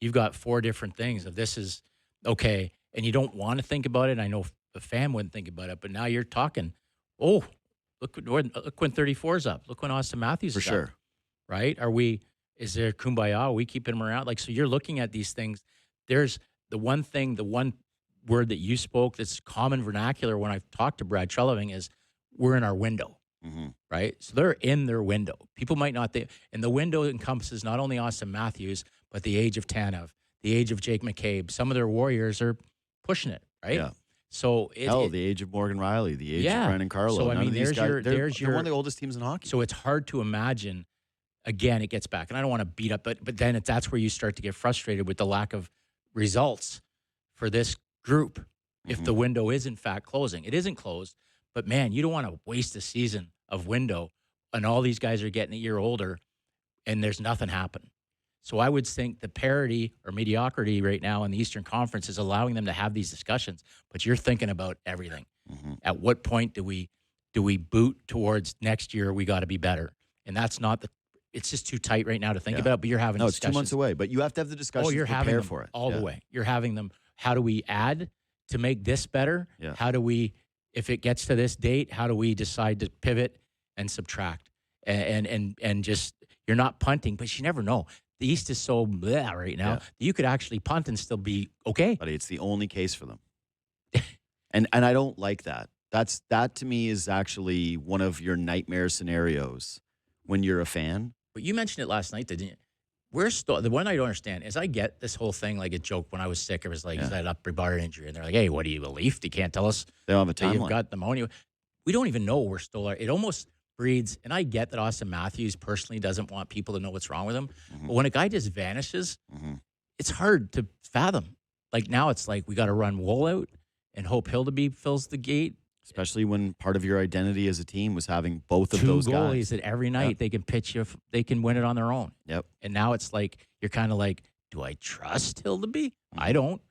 You've got four different things of this is okay, and you don't want to think about it. I know the fan wouldn't think about it, but now you're talking, oh, look when 34's up. Look when Austin Matthews is sure. up, right? Is there kumbaya? Are we keeping him around? Like, so you're looking at these things. There's the one word that you spoke that's common vernacular when I've talked to Brad Treliving is we're in our window. Right? So they're in their window. People might not think, and the window encompasses not only Austin Matthews, but the age of Tanev, the age of Jake McCabe. Some of their Warriors are pushing it, right? Yeah. So the age of Morgan Riley, the age of Brandon Carlo. So I mean, they're one of the your oldest teams in hockey. So it's hard to imagine. Again, it gets back, and I don't want to beat up, but then that's where you start to get frustrated with the lack of results for this group. If the window is in fact closing, it isn't closed. But man, you don't want to waste a season of window, and all these guys are getting a year older, and there's nothing happening. So I would think the parity or mediocrity right now in the Eastern Conference is allowing them to have these discussions. But you're thinking about everything. At what point do we boot towards next year? We got to be better, and that's not it's just too tight right now to think about. But you're having it's discussions. 2 months away. But you have to have the discussions. You're to having prepare them for it all the way. You're having them. How do we add to make this better? Yeah. How do we? If it gets to this date, how do we decide to pivot and subtract? And just, you're not punting, but you never know. The East is so blah right now that you could actually punt and still be okay. But it's the only case for them. and I don't like that. That to me is actually one of your nightmare scenarios when you're a fan. But you mentioned it last night, didn't you? The one I don't understand is I get this whole thing like a joke when I was sick. It was like, is that upper body injury? And they're like, hey, what are you, a leaf? You can't tell us they don't have a that you've timeline. got pneumonia. We don't even know we're still. It almost breeds, and I get that Austin Matthews personally doesn't want people to know what's wrong with him. But when a guy just vanishes, it's hard to fathom. Like now it's like we got to run Wool out and hope Hildeby fills the gate. Especially when part of your identity as a team was having both of Two those goalies guys. that every night they can pitch you, they can win it on their own. Yep. And now it's like, you're kind of like, do I trust Hildeby? I don't.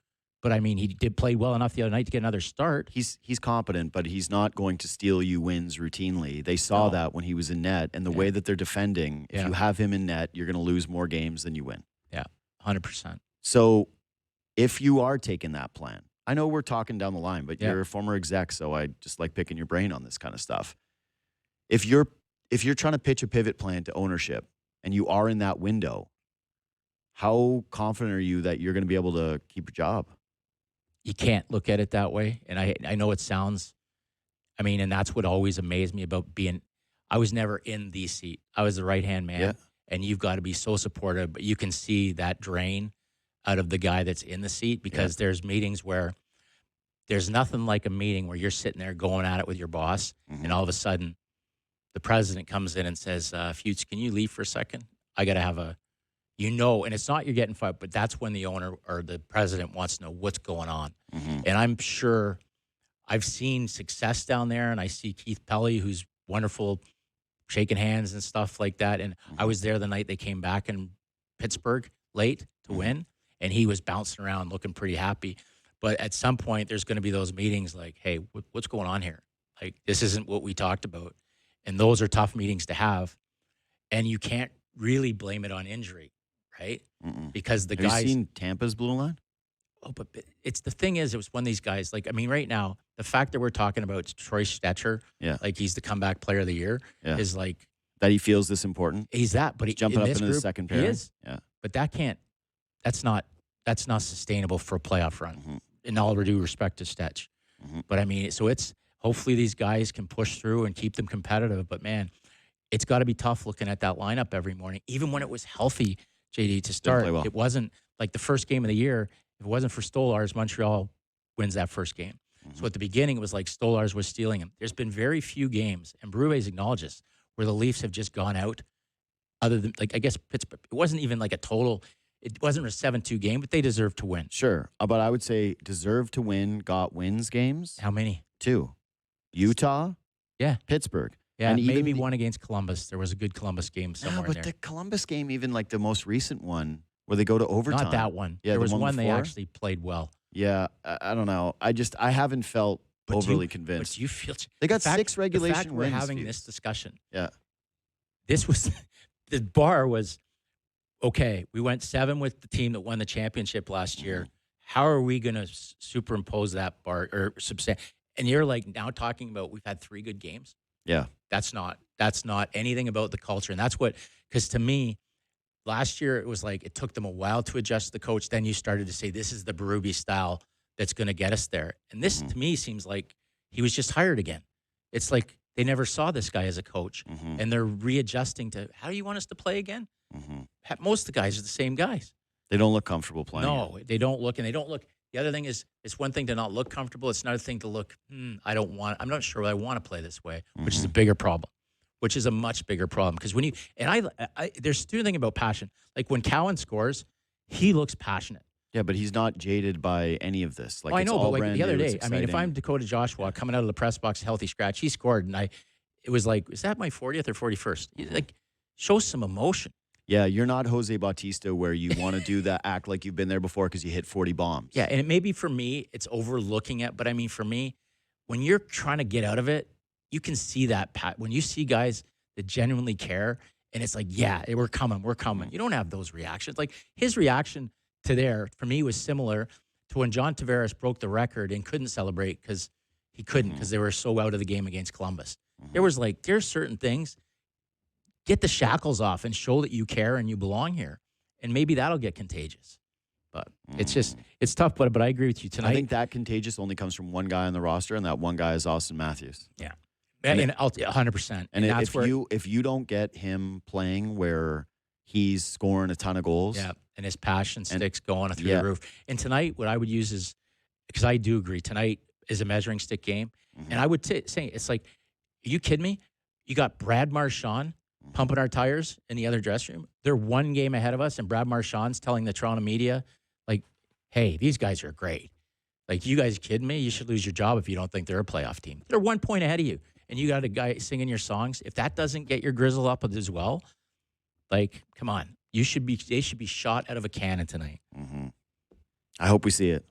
But I mean, he did play well enough the other night to get another start. He's competent, but he's not going to steal you wins routinely. They saw that when he was in net, and the way that they're defending, if you have him in net, you're going to lose more games than you win. Yeah, 100%. So if you are taking that plan, I know we're talking down the line, but you're a former exec, so I just like picking your brain on this kind of stuff. If you're trying to pitch a pivot plan to ownership and you are in that window, how confident are you that you're going to be able to keep your job? You can't look at it that way. And I know it sounds, I mean, and that's what always amazed me about being, I was never in the seat. I was the right-hand man. Yeah. And you've got to be so supportive, but you can see that drain out of the guy that's in the seat because there's meetings where there's nothing like a meeting where you're sitting there going at it with your boss, and all of a sudden the president comes in and says, Futs, can you leave for a second? I got to have a, and it's not you're getting fired, but that's when the owner or the president wants to know what's going on. And I'm sure I've seen success down there, and I see Keith Pelly, who's wonderful, shaking hands and stuff like that. And I was there the night they came back in Pittsburgh late to win, and he was bouncing around looking pretty happy. But at some point, there's going to be those meetings like, hey, what's going on here? Like, this isn't what we talked about. And those are tough meetings to have. And you can't really blame it on injury, right? Because the guys. Have you seen Tampa's blue line? Oh, but it's the thing is, it was one of these guys. Like, I mean, right now, the fact that we're talking about Troy Stetcher, like he's the comeback player of the year, is like. That he feels this important? He's that, but he's jumping up into the second pair. He is. Yeah. But that's not sustainable for a playoff run. In all due respect to Stetch. But I mean, so it's hopefully these guys can push through and keep them competitive. But man, it's got to be tough looking at that lineup every morning. Even when it was healthy, JD, to start, it wasn't like the first game of the year. If it wasn't for Stolars, Montreal wins that first game. So at the beginning, it was like Stolars was stealing him. There's been very few games, and Bruves acknowledges, where the Leafs have just gone out. Other than, like, I guess Pittsburgh, it wasn't even like a total. It wasn't a 7-2 game, but they deserved to win. Sure. But I would say deserved to win, got wins games. How many? 2. Utah. Yeah. Pittsburgh. Yeah, and maybe one against Columbus. There was a good Columbus game somewhere in there. But the Columbus game, even like the most recent one, where they go to overtime. Not that one. Yeah, there was one before. They actually played well. Yeah, I don't know. I haven't felt overly convinced. But you feel they got 6 regulation the fact wins. We're having this discussion. Yeah. This was the bar was okay. We went 7 with the team that won the championship last year. How are we going to superimpose that bar or And you're like now talking about we've had 3 good games. Yeah. That's not anything about the culture. And that's what, because to me, last year it was like it took them a while to adjust to the coach. Then you started to say, this is the Berube style that's going to get us there. And this to me seems like he was just hired again. It's like they never saw this guy as a coach. And they're readjusting to, how do you want us to play again? Most of the guys are the same guys. They don't look comfortable playing. No, they don't look, and they don't look. The other thing is, it's one thing to not look comfortable. It's another thing to look, I'm not sure I want to play this way, which is a bigger problem, which is a much bigger problem. Because when you, and there's the thing about passion. Like when Cowan scores, he looks passionate. Yeah, but he's not jaded by any of this. Like, I know, but like the other day, I mean, if I'm Dakota Joshua coming out of the press box, healthy scratch, he scored, and it was like, is that my 40th or 41st? Like, show some emotion. Yeah, you're not Jose Bautista where you want to do that, act like you've been there before because you hit 40 bombs. Yeah, and it maybe for me, it's overlooking it. But I mean, for me, when you're trying to get out of it, you can see that, when you see guys that genuinely care, and it's like, yeah, we're coming. You don't have those reactions. Like his reaction to there, for me, was similar to when John Tavares broke the record and couldn't celebrate because he couldn't because they were so out of the game against Columbus. There's certain things. Get the shackles off and show that you care and you belong here. And maybe that'll get contagious. But it's tough, but I agree with you tonight. I think that contagious only comes from one guy on the roster, and that one guy is Austin Matthews. Yeah. And 100%. And that's if you don't get him playing where he's scoring a ton of goals. Yeah, and his passion sticks going through the roof. And tonight, what I would use is, because I do agree, tonight is a measuring stick game. And I would say, it's like, are you kidding me? You got Brad Marchand pumping our tires in the other dressing room. They're 1 game ahead of us, and Brad Marchand's telling the Toronto media, like, hey, these guys are great. Like, you guys kidding me? You should lose your job if you don't think they're a playoff team. They're 1 point ahead of you, and you got a guy singing your songs. If that doesn't get your grizzle up as well, like, come on. They should be shot out of a cannon tonight. I hope we see it.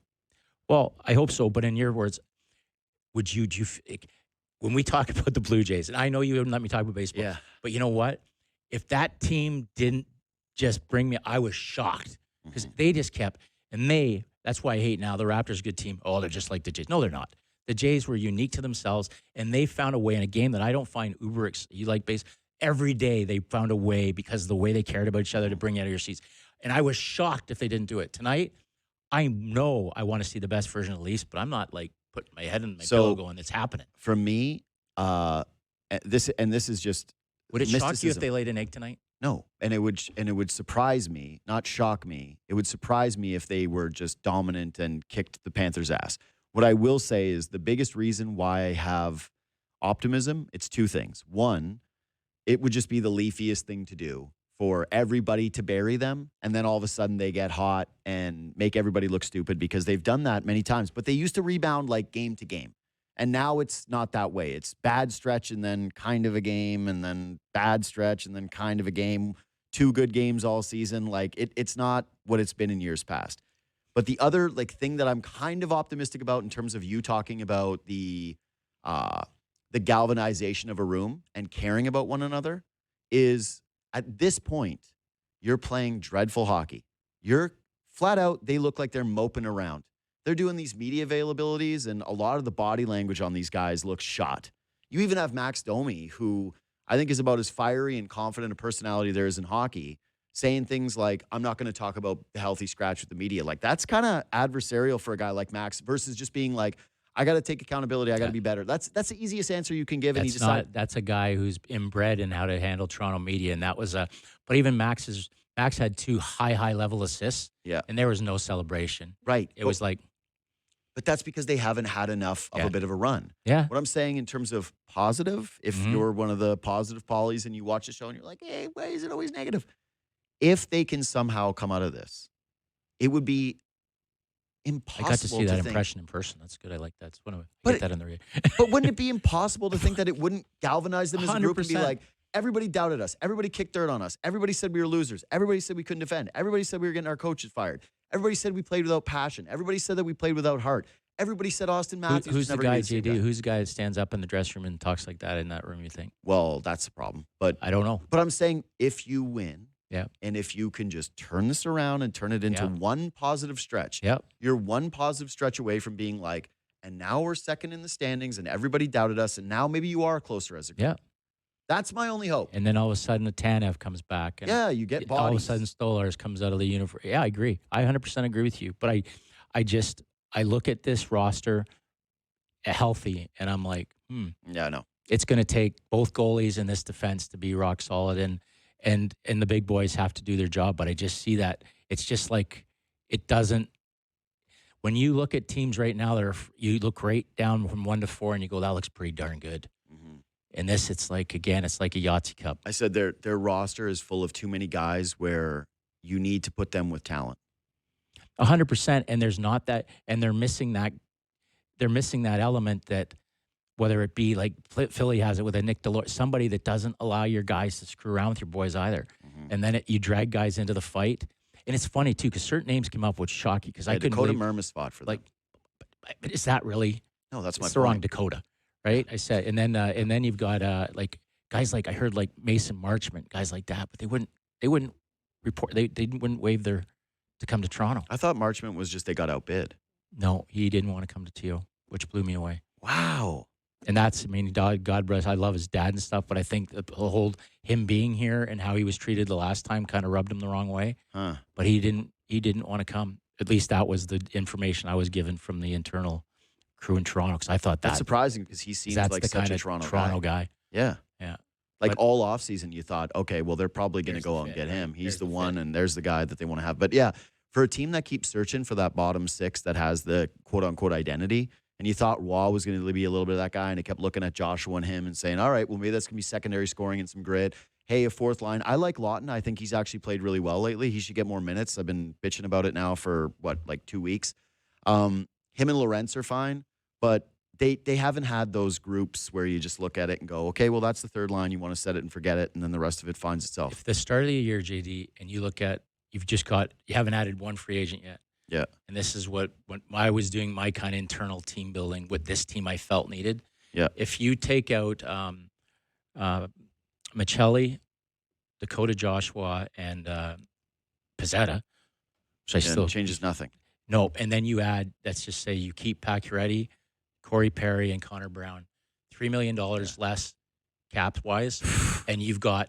Well, I hope so, but in your words, when we talk about the Blue Jays, and I know you wouldn't let me talk about baseball, but you know what? If that team didn't just bring me, I was shocked because they just kept, and that's why I hate now the Raptors, a good team. Oh, they're just like the Jays. No, they're not. The Jays were unique to themselves, and they found a way in a game that I don't find you like base, every day they found a way because of the way they cared about each other to bring you out of your seats. And I was shocked if they didn't do it. Tonight, I know I want to see the best version of the Leafs, but I'm not like putting my head in my pillow going, it's happening. For me, this is just would it shock you if mysticism. they laid an egg tonight? No, and it would surprise me, not shock me. It would surprise me if they were just dominant and kicked the Panthers' ass. What I will say is the biggest reason why I have optimism, it's two things. One, it would just be the Leafiest thing to do for everybody to bury them, and then all of a sudden they get hot and make everybody look stupid because they've done that many times. But they used to rebound like game to game. And now it's not that way. It's bad stretch and then kind of a game and then bad stretch and then kind of a game. 2 good games all season. Like it's not what it's been in years past. But the other thing that I'm kind of optimistic about in terms of you talking about the galvanization of a room and caring about one another is at this point, you're playing dreadful hockey. You're flat out, they look like they're moping around. They're doing these media availabilities, and a lot of the body language on these guys looks shot. You even have Max Domi, who I think is about as fiery and confident a personality there is in hockey, saying things like, I'm not going to talk about the healthy scratch with the media. Like, that's kind of adversarial for a guy like Max versus just being like, I got to take accountability. I got to be better. That's the easiest answer you can give. That's a guy who's inbred in how to handle Toronto media. And that was but even Max had 2 high level assists. Yeah. And there was no celebration. Right. It was like, but that's because they haven't had enough of a bit of a run. Yeah. What I'm saying in terms of positive, if you're one of the positive pollies and you watch the show and you're like, hey, why is it always negative? If they can somehow come out of this, it would be impossible. I got to see that think, impression in person. That's good. I like that. But get that in the radio. But wouldn't it be impossible to think that it wouldn't galvanize them as a group and be 100%. like, everybody doubted us. Everybody kicked dirt on us. Everybody said we were losers. Everybody said we couldn't defend. Everybody said we were getting our coaches fired. Everybody said we played without passion. Everybody said that we played without heart. Everybody said Austin Matthews. Who's the never guy, gonna be the JD? same guy. Who's the guy that stands up in the dressing room and talks like that in that room, you think? Well, that's the problem. But I don't know. But I'm saying if you win, Yeah. and if you can just turn this around and turn it into one positive stretch, Yep. you're one positive stretch away from being like, and now we're second in the standings and everybody doubted us, and now maybe you are closer as a group. Yeah. That's my only hope. And then all of a sudden, the Tanev comes back. And you get all of a bodies. sudden, Stolars comes out of the uniform. Yeah, I agree. I 100% agree with you. But I look at this roster healthy, and I'm like, Yeah, I know. it's going to take both goalies in this defense to be rock solid, and the big boys have to do their job. But I just see that it's just like it doesn't. When you look at teams right now, you look right down from 1 to 4, and you go, that looks pretty darn good. Mm-hmm. And this, it's like a Yahtzee cup. I said their roster is full of too many guys where you need to put them with talent. 100%, and there's not that, and they're missing that. They're missing that element that, whether it be like Philly has it with a Nick Delort, somebody that doesn't allow your guys to screw around with your boys either, and then you drag guys into the fight. And it's funny too because certain names came up with shock you because I couldn't Dakota believe, Mermis fought for them. but is that really? No, that's my It's point. the wrong Dakota, right? I said, and then you've got like guys like I heard like Mason Marchment, guys like that, but they wouldn't report, they wouldn't waive their to come to Toronto. I thought Marchment was just they got outbid. No, he didn't want to come to TO, which blew me away. Wow. And that's, I mean, God bless, I love his dad and stuff, but I think the whole him being here and how he was treated the last time kind of rubbed him the wrong way. Huh. But he didn't want to come. At least that was the information I was given from the internal crew in Toronto, because I thought That's surprising because he seems that's like the such kind a of Toronto guy. Yeah. Yeah. Like But- all offseason, you thought, okay, well, they're probably going to There's go the out and fit, get him. right? He's There's the the one, fit. and there's the guy that they want to have. But yeah, for a team that keeps searching for that bottom 6 that has the quote-unquote identity, and you thought Waugh was going to be a little bit of that guy, and it kept looking at Joshua and him and saying, all right, well, maybe that's going to be secondary scoring and some grit. Hey, a fourth line. I like Lawton. I think he's actually played really well lately. He should get more minutes. I've been bitching about it now for, 2 weeks. Him and Lorentz are fine, but they haven't had those groups where you just look at it and go, okay, well, that's the third line. You want to set it and forget it, and then the rest of it finds itself. If the start of the year, JD, and you look at, you haven't added one free agent yet. Yeah. And this is when I was doing my kind of internal team building, what this team I felt needed. Yeah. If you take out Michelli, Dakota Joshua, and Pizzetta, which I still changes nothing. no, and then you add, let's just say you keep Pacioretty, Corey Perry, and Connor Brown, $3 million less caps wise, and you've got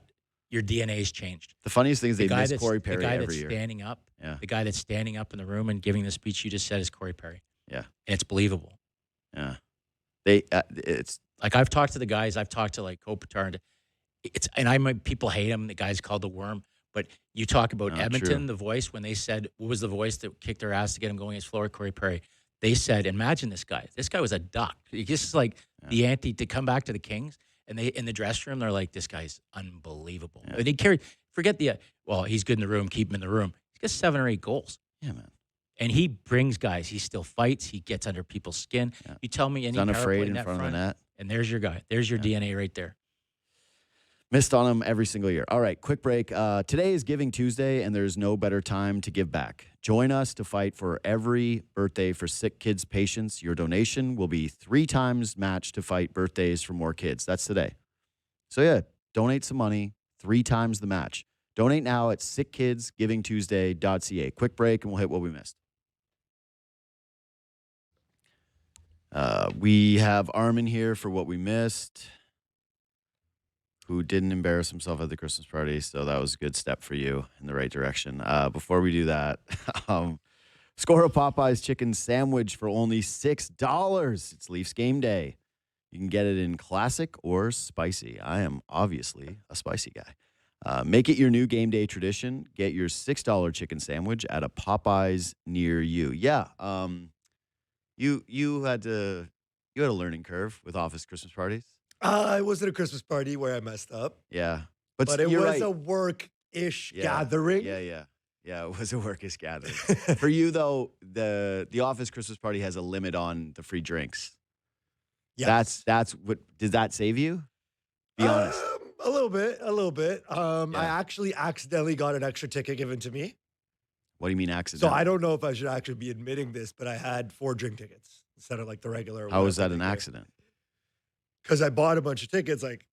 your DNA's changed. The funniest thing is they miss Corey Perry the guy every that's year. standing up. Yeah. The guy that's standing up in the room and giving the speech you just said is Corey Perry. Yeah. And it's believable. Yeah. It's like I've talked to the guys. I've talked to like Kopitar. People hate him. The guy's called the worm. But you talk about Edmonton, true. the voice, when they said, what was the voice that kicked their ass to get him going against Florida, Corey Perry? They said, imagine this guy. This guy was a duck. He just like the ante to come back to the Kings. And they in the dressing room, they're like, this guy's unbelievable. Yeah. And he carried, forget he's good in the room, keep him in the room. He's got 7 or 8 goals. Yeah, man. And he brings guys. He still fights. He gets under people's skin. Yeah. You tell me any He's power unafraid play in net front of the net. and there's your guy. There's your DNA right there. Missed on him every single year. All right, quick break. Today is Giving Tuesday, and there's no better time to give back. Join us to fight for every birthday for sick kids' patients. Your donation will be 3 times matched to fight birthdays for more kids. That's today. So, donate some money, 3 times the match. Donate now at sickkidsgivingtuesday.ca. Quick break, and we'll hit what we missed. We have Armen here for what we missed, who didn't embarrass himself at the Christmas party. So that was a good step for you in the right direction. Before we do that, score a Popeye's chicken sandwich for only $6. It's Leafs game day. You can get it in classic or spicy. I am obviously a spicy guy. Make it your new game day tradition. Get your $6 chicken sandwich at a Popeye's near you. Yeah. You had a learning curve with office Christmas parties. It wasn't a Christmas party where I messed up. Yeah. But it you're was right. a work-ish gathering. Yeah, it was a workish gathering. For you, though, the office Christmas party has a limit on the free drinks. Yes. That's what, did that save you? Be honest. A little bit. I actually accidentally got an extra ticket given to me. What do you mean accident? So I don't know if I should actually be admitting this, but I had 4 drink tickets instead of like the regular. How was that an accident? Because I bought a bunch of tickets. Like,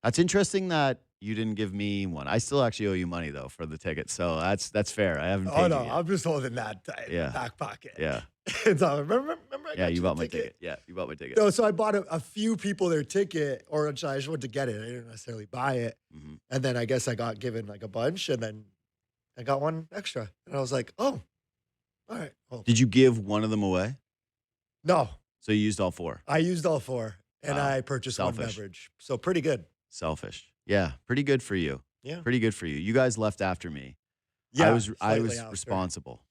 that's interesting that you didn't give me one. I still actually owe you money though for the ticket, so that's fair. I haven't paid oh no, you yet. I'm just holding that in the back pocket. Yeah. So remember I got You bought my ticket? ticket. Yeah, you bought my ticket. No, so I bought a few people their ticket, or I just went to get it. I didn't necessarily buy it. Mm-hmm. And then I guess I got given like a bunch, and then I got one extra. And I was like, oh, all right. Well, Did you give one of them away? no, So you used all 4. I used all 4, and Wow. I purchased one Selfish. beverage. So pretty good. Selfish. Yeah, pretty good for you. Yeah. Pretty good for you. You guys left after me. Yeah, I was slightly after. responsible.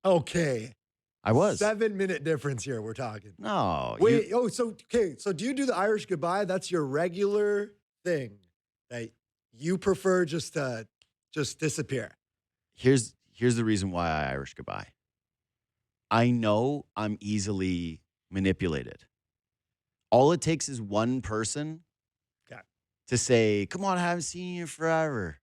Okay. I was. 7-minute difference here, we're talking. No. Wait, so do you do the Irish goodbye? That's your regular thing that you prefer just to disappear. Here's the reason why I Irish goodbye. I know I'm easily manipulated. All it takes is one person to say, come on, I haven't seen you forever.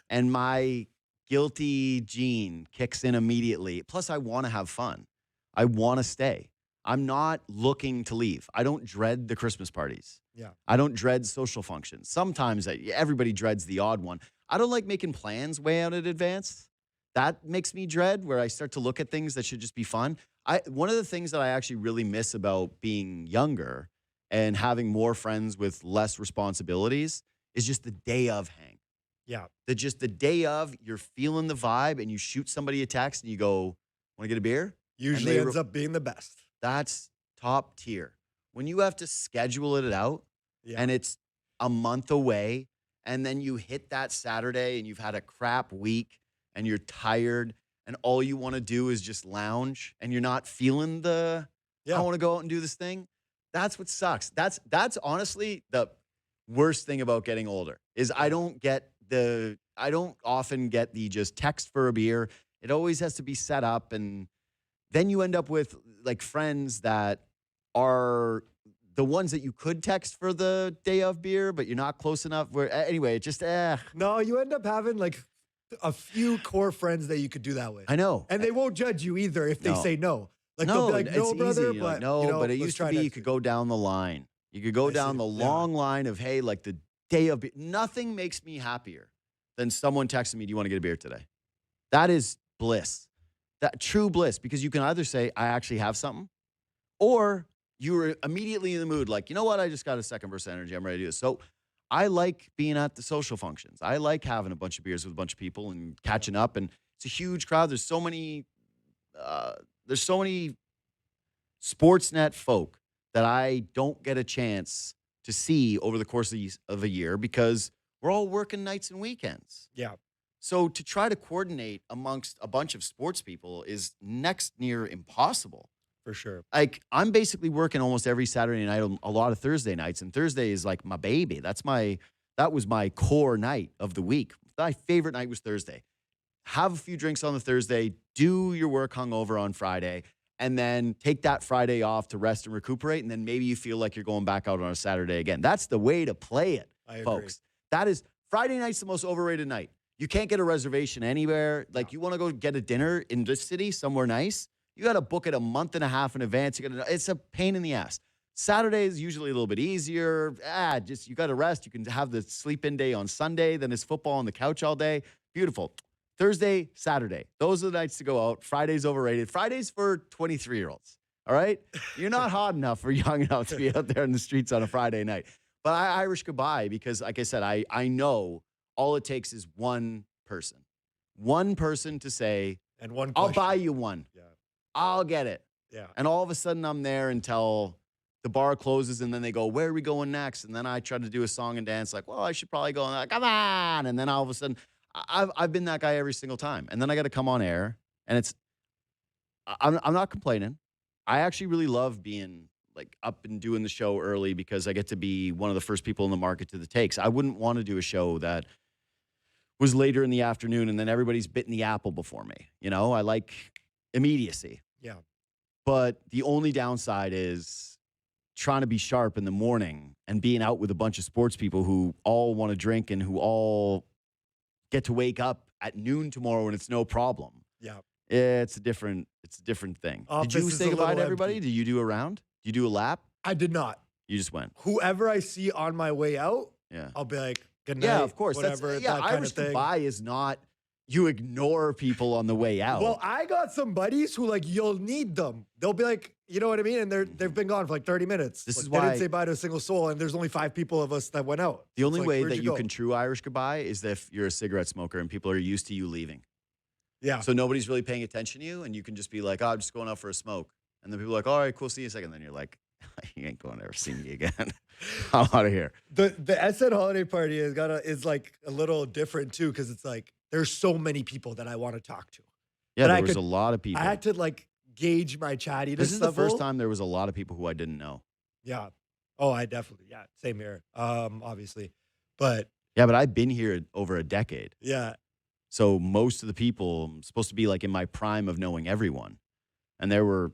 And my guilty gene kicks in immediately. Plus, I want to have fun. I want to stay. I'm not looking to leave. I don't dread the Christmas parties. Yeah. I don't dread social functions. Sometimes everybody dreads the odd one. I don't like making plans way out in advance. That makes me dread, where I start to look at things that should just be fun. One of the things that I actually really miss about being younger and having more friends with less responsibilities is just the day of hang. Yeah. Just the day of, you're feeling the vibe and you shoot somebody a text and you go, want to get a beer? Usually ends up being the best. That's top tier. When you have to schedule it out and it's a month away, and then you hit that Saturday and you've had a crap week and you're tired and all you want to do is just lounge and you're not feeling I want to go out and do this thing. That's what sucks. That's honestly the worst thing about getting older is I don't often get the just text for a beer. It always has to be set up, and then you end up with like friends that are the ones that you could text for the day of beer, but you're not close enough. Anyway, it just No, you end up having like a few core friends that you could do that with. I know. And they won't judge you either if they say no. Like they'll be like, no, it's brother, easy. but but it let's used to try be you next could week. go down the line. You could go down the long line of, hey, like the day of beer. Nothing makes me happier than someone texting me, do you want to get a beer today? That is bliss. That true bliss, because you can either say, I actually have something, or you were immediately in the mood, like, you know what? I just got a second burst of energy. I'm ready to do this. So I like being at the social functions. I like having a bunch of beers with a bunch of people and catching up. And it's a huge crowd. There's so many Sportsnet folk that I don't get a chance to see over the course of a year because we're all working nights and weekends. Yeah. So to try to coordinate amongst a bunch of sports people is next near impossible. For sure. Like, I'm basically working almost every Saturday night, a lot of Thursday nights, and Thursday is like my baby. That was my core night of the week. My favorite night was Thursday. Have a few drinks on the Thursday, do your work hungover on Friday, and then take that Friday off to rest and recuperate, and then maybe you feel like you're going back out on a Saturday again. That's the way to play it, folks. That is, Friday night's the most overrated night. You can't get a reservation anywhere. Like, you want to go get a dinner in this city, somewhere nice, you got to book it a month and a half in advance. It's a pain in the ass. Saturday is usually a little bit easier. You got to rest. You can have the sleep-in day on Sunday. Then it's football on the couch all day. Beautiful. Thursday, Saturday. Those are the nights to go out. Friday's overrated. Friday's for 23-year-olds. All right? You're not hot enough or young enough to be out there in the streets on a Friday night. But I Irish goodbye because, like I said, I know all it takes is one person. One person to say, and one I'll question. buy you one. Yeah. I'll get it. Yeah. And all of a sudden I'm there until the bar closes and then they go, where are we going next? And then I try to do a song and dance like, well, I should probably go. And they're like, come on. And then all of a sudden I've been that guy every single time. And then I got to come on air and I'm not complaining. I actually really love being like up and doing the show early because I get to be one of the first people in the market to the takes. I wouldn't want to do a show that was later in the afternoon and then everybody's bitten the apple before me. You know, I like immediacy. Yeah. But the only downside is trying to be sharp in the morning and being out with a bunch of sports people who all want to drink and who all get to wake up at noon tomorrow and it's no problem. Yeah. It's a different thing. Office Did you is say a goodbye to little everybody? empty. Did you do a round? Did you do a lap? I did not. You just went. Whoever I see on my way out, Yeah. I'll be like, good night. Yeah, of course. Whatever. That kind Irish of thing. goodbye is not you ignore people on the way out. Well, I got some buddies who like you'll need them. They'll be like, you know what I mean, and they've been gone for like 30 minutes. This Like, is they why didn't say bye to a single soul, and there's only 5 people of us that went out. the only like, way where'd that you go? can true Irish goodbye is if you're a cigarette smoker and people are used to you leaving. Yeah. So nobody's really paying attention to you, and you can just be like, oh, I'm just going out for a smoke. And then people are like, all right, cool, see you in a second. Then you're like, you ain't going to ever see me again. I'm out of here. The SN holiday party is like a little different too, because it's like there's so many people that I want to talk to. Yeah, But there was a lot of people. I had to like gauge my chattiness. This is the first level. time there was a lot of people who I didn't know. Yeah. Oh, I definitely. Yeah. Same here. Obviously. But Yeah, but I've been here over a decade. yeah. So most of the people, I'm supposed to be like in my prime of knowing everyone. And there were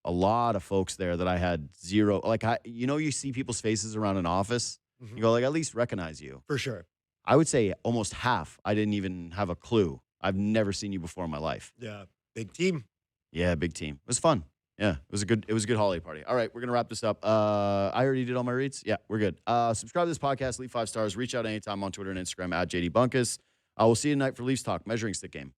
a lot of folks there that I had zero, like, you see people's faces around an office. Mhm. You go, like, at least recognize you. For sure. I would say almost half, I didn't even have a clue. I've never seen you before in my life. Yeah. Big team. Yeah, big team. It was fun. Yeah, it was a good holiday party. All right, we're going to wrap this up. I already did all my reads. Yeah, we're good. Subscribe to this podcast, leave 5 stars, reach out anytime on Twitter and Instagram at JD Bunkis. We'll see you tonight for Leafs Talk, Measuring Stick Game.